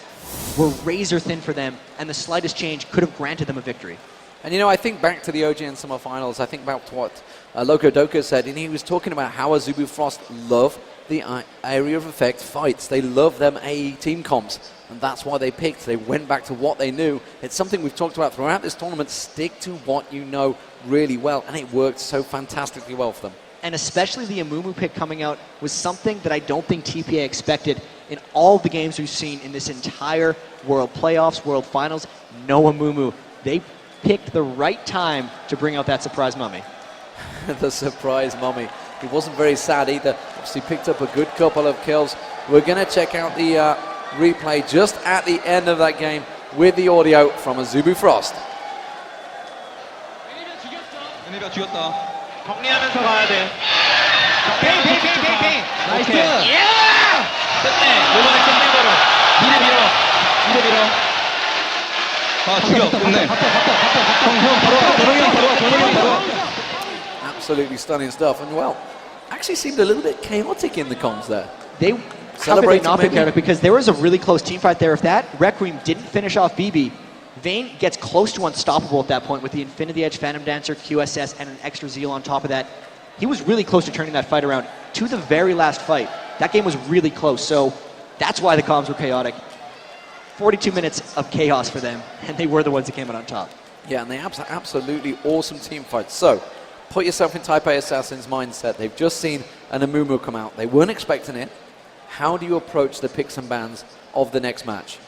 were razor thin for them, and the slightest change could have granted them a victory. And you know, I think back to the OGN Summer Finals, I think about what Loco Doka said, and he was talking about how Azubu Frost love the area of effect fights. They love them AE team comps, and that's why they picked. They went back to what they knew. It's something we've talked about throughout this tournament. Stick to what you know really well, and it worked so fantastically well for them. And especially the Amumu pick coming out was something that I don't think TPA expected. In all of the games we've seen in this entire World Playoffs, World Finals, no Amumu. They picked the right time to bring out that surprise mummy. The surprise mummy. He wasn't very sad either. Obviously picked up a good couple of kills. We're going to check out the replay just at the end of that game with the audio from Azubu Frost. 은혜가 죽였다. 정리하면서 가야 돼. 페이. 나이스. 끝내. 이번에 끝내버려. 밀어. 아, 죽여. 끝내. 형 바로 와. Absolutely stunning stuff. And well, actually seemed a little bit chaotic in the comms there. They celebrated not pick chaotic because there was a really close team fight there. If that Requiem didn't finish off BB, Vayne gets close to unstoppable at that point with the Infinity Edge, Phantom Dancer, QSS, and an extra Zeal on top of that. He was really close to turning that fight around to the very last fight. That game was really close, so That's why the comms were chaotic. 42 minutes of chaos for them, and they were the ones that came out on top. Yeah, and they have absolutely awesome team fights. So, put yourself in Taipei Assassins' mindset. They've just seen an Azubu come out. They weren't expecting it. How do you approach the picks and bans of the next match?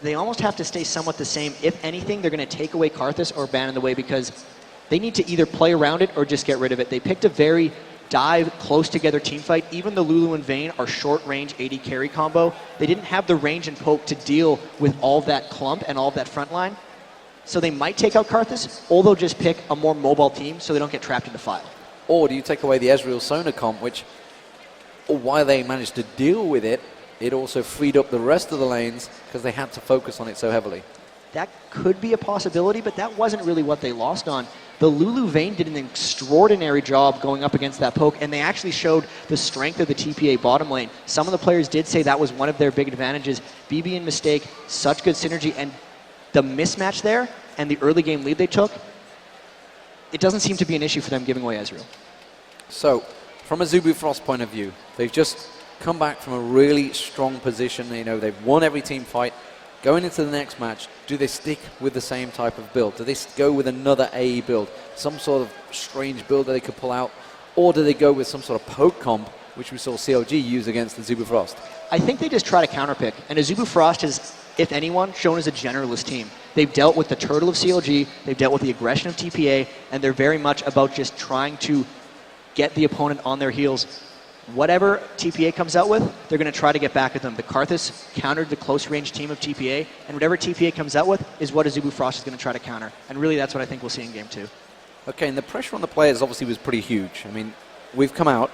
They almost have to stay somewhat the same. If anything, they're going to take away Karthus or ban in the way because they need to either play around it or just get rid of it. They picked a very dive, close together team fight. Even the Lulu and Vayne are short range AD carry combo. They didn't have the range and poke to deal with all that clump and all that front line. So they might take out Karthus, or they'll just pick a more mobile team so they don't get trapped in the file. Or do you take away the Ezreal Sona comp, which, while they managed to deal with it, it also freed up the rest of the lanes because they had to focus on it so heavily. That could be a possibility, but that wasn't really what they lost on. The Lulu Vayne did an extraordinary job going up against that poke, and they actually showed the strength of the TPA bottom lane. Some of the players did say that was one of their big advantages. BB and Mistake, such good synergy, and the mismatch there and the early game lead they took, it doesn't seem to be an issue for them giving away Ezreal. So, from a Azubu Frost point of view, they've just come back from a really strong position. You know, they've won every team fight. Going into the next match, do they stick with the same type of build? Do they go with another AE build, some sort of strange build that they could pull out? Or do they go with some sort of poke comp, which we saw CLG use against the Azubu Frost? I think they just try to counterpick. And Azubu Frost has, if anyone, shown as a generalist team. They've dealt with the turtle of CLG, they've dealt with the aggression of TPA, and they're very much about just trying to get the opponent on their heels. Whatever TPA comes out with, they're going to try to get back at them. The Karthus countered the close-range team of TPA, and whatever TPA comes out with is what Azubu Frost is going to try to counter. And really, that's what I think we'll see in Game 2. Okay, and the pressure on the players obviously was pretty huge. I mean, we've come out.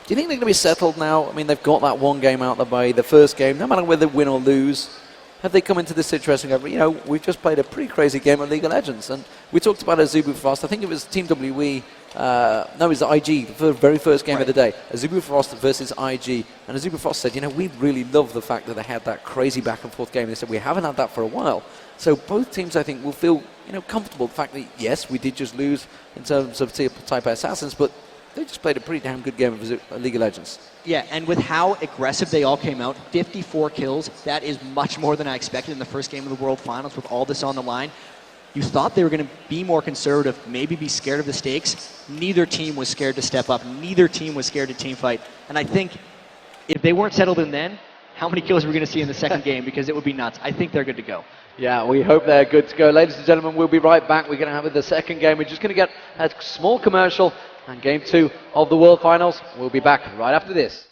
Do you think they're going to be settled now? I mean, they've got that one game out of the way, the first game, no matter whether they win or lose. Have they come into this situation and go, you know, we've just played a pretty crazy game of League of Legends? And we talked about Azubu Frost. I think it was Team WE. No, it was IG, the very first game of the day. Azubu Frost versus IG. And Azubu Frost said, you know, we really love the fact that they had that crazy back and forth game. They said, we haven't had that for a while. So both teams, I think, will feel, you know, comfortable. The fact that, yes, we did just lose in terms of Taipei Assassins, but they just played a pretty damn good game of League of Legends. Yeah, and with how aggressive they all came out, 54 kills, that is much more than I expected in the first game of the World Finals with all this on the line. You thought they were going to be more conservative, maybe be scared of the stakes. Neither team was scared to step up. Neither team was scared to team fight. And I think if they weren't settled in then, how many kills are we going to see in the second game? Because it would be nuts. I think they're good to go. Yeah, we hope they're good to go. Ladies and gentlemen, we'll be right back. We're going to have the second game. We're just going to get a small commercial, and Game 2 of the World Finals. We'll be back right after this.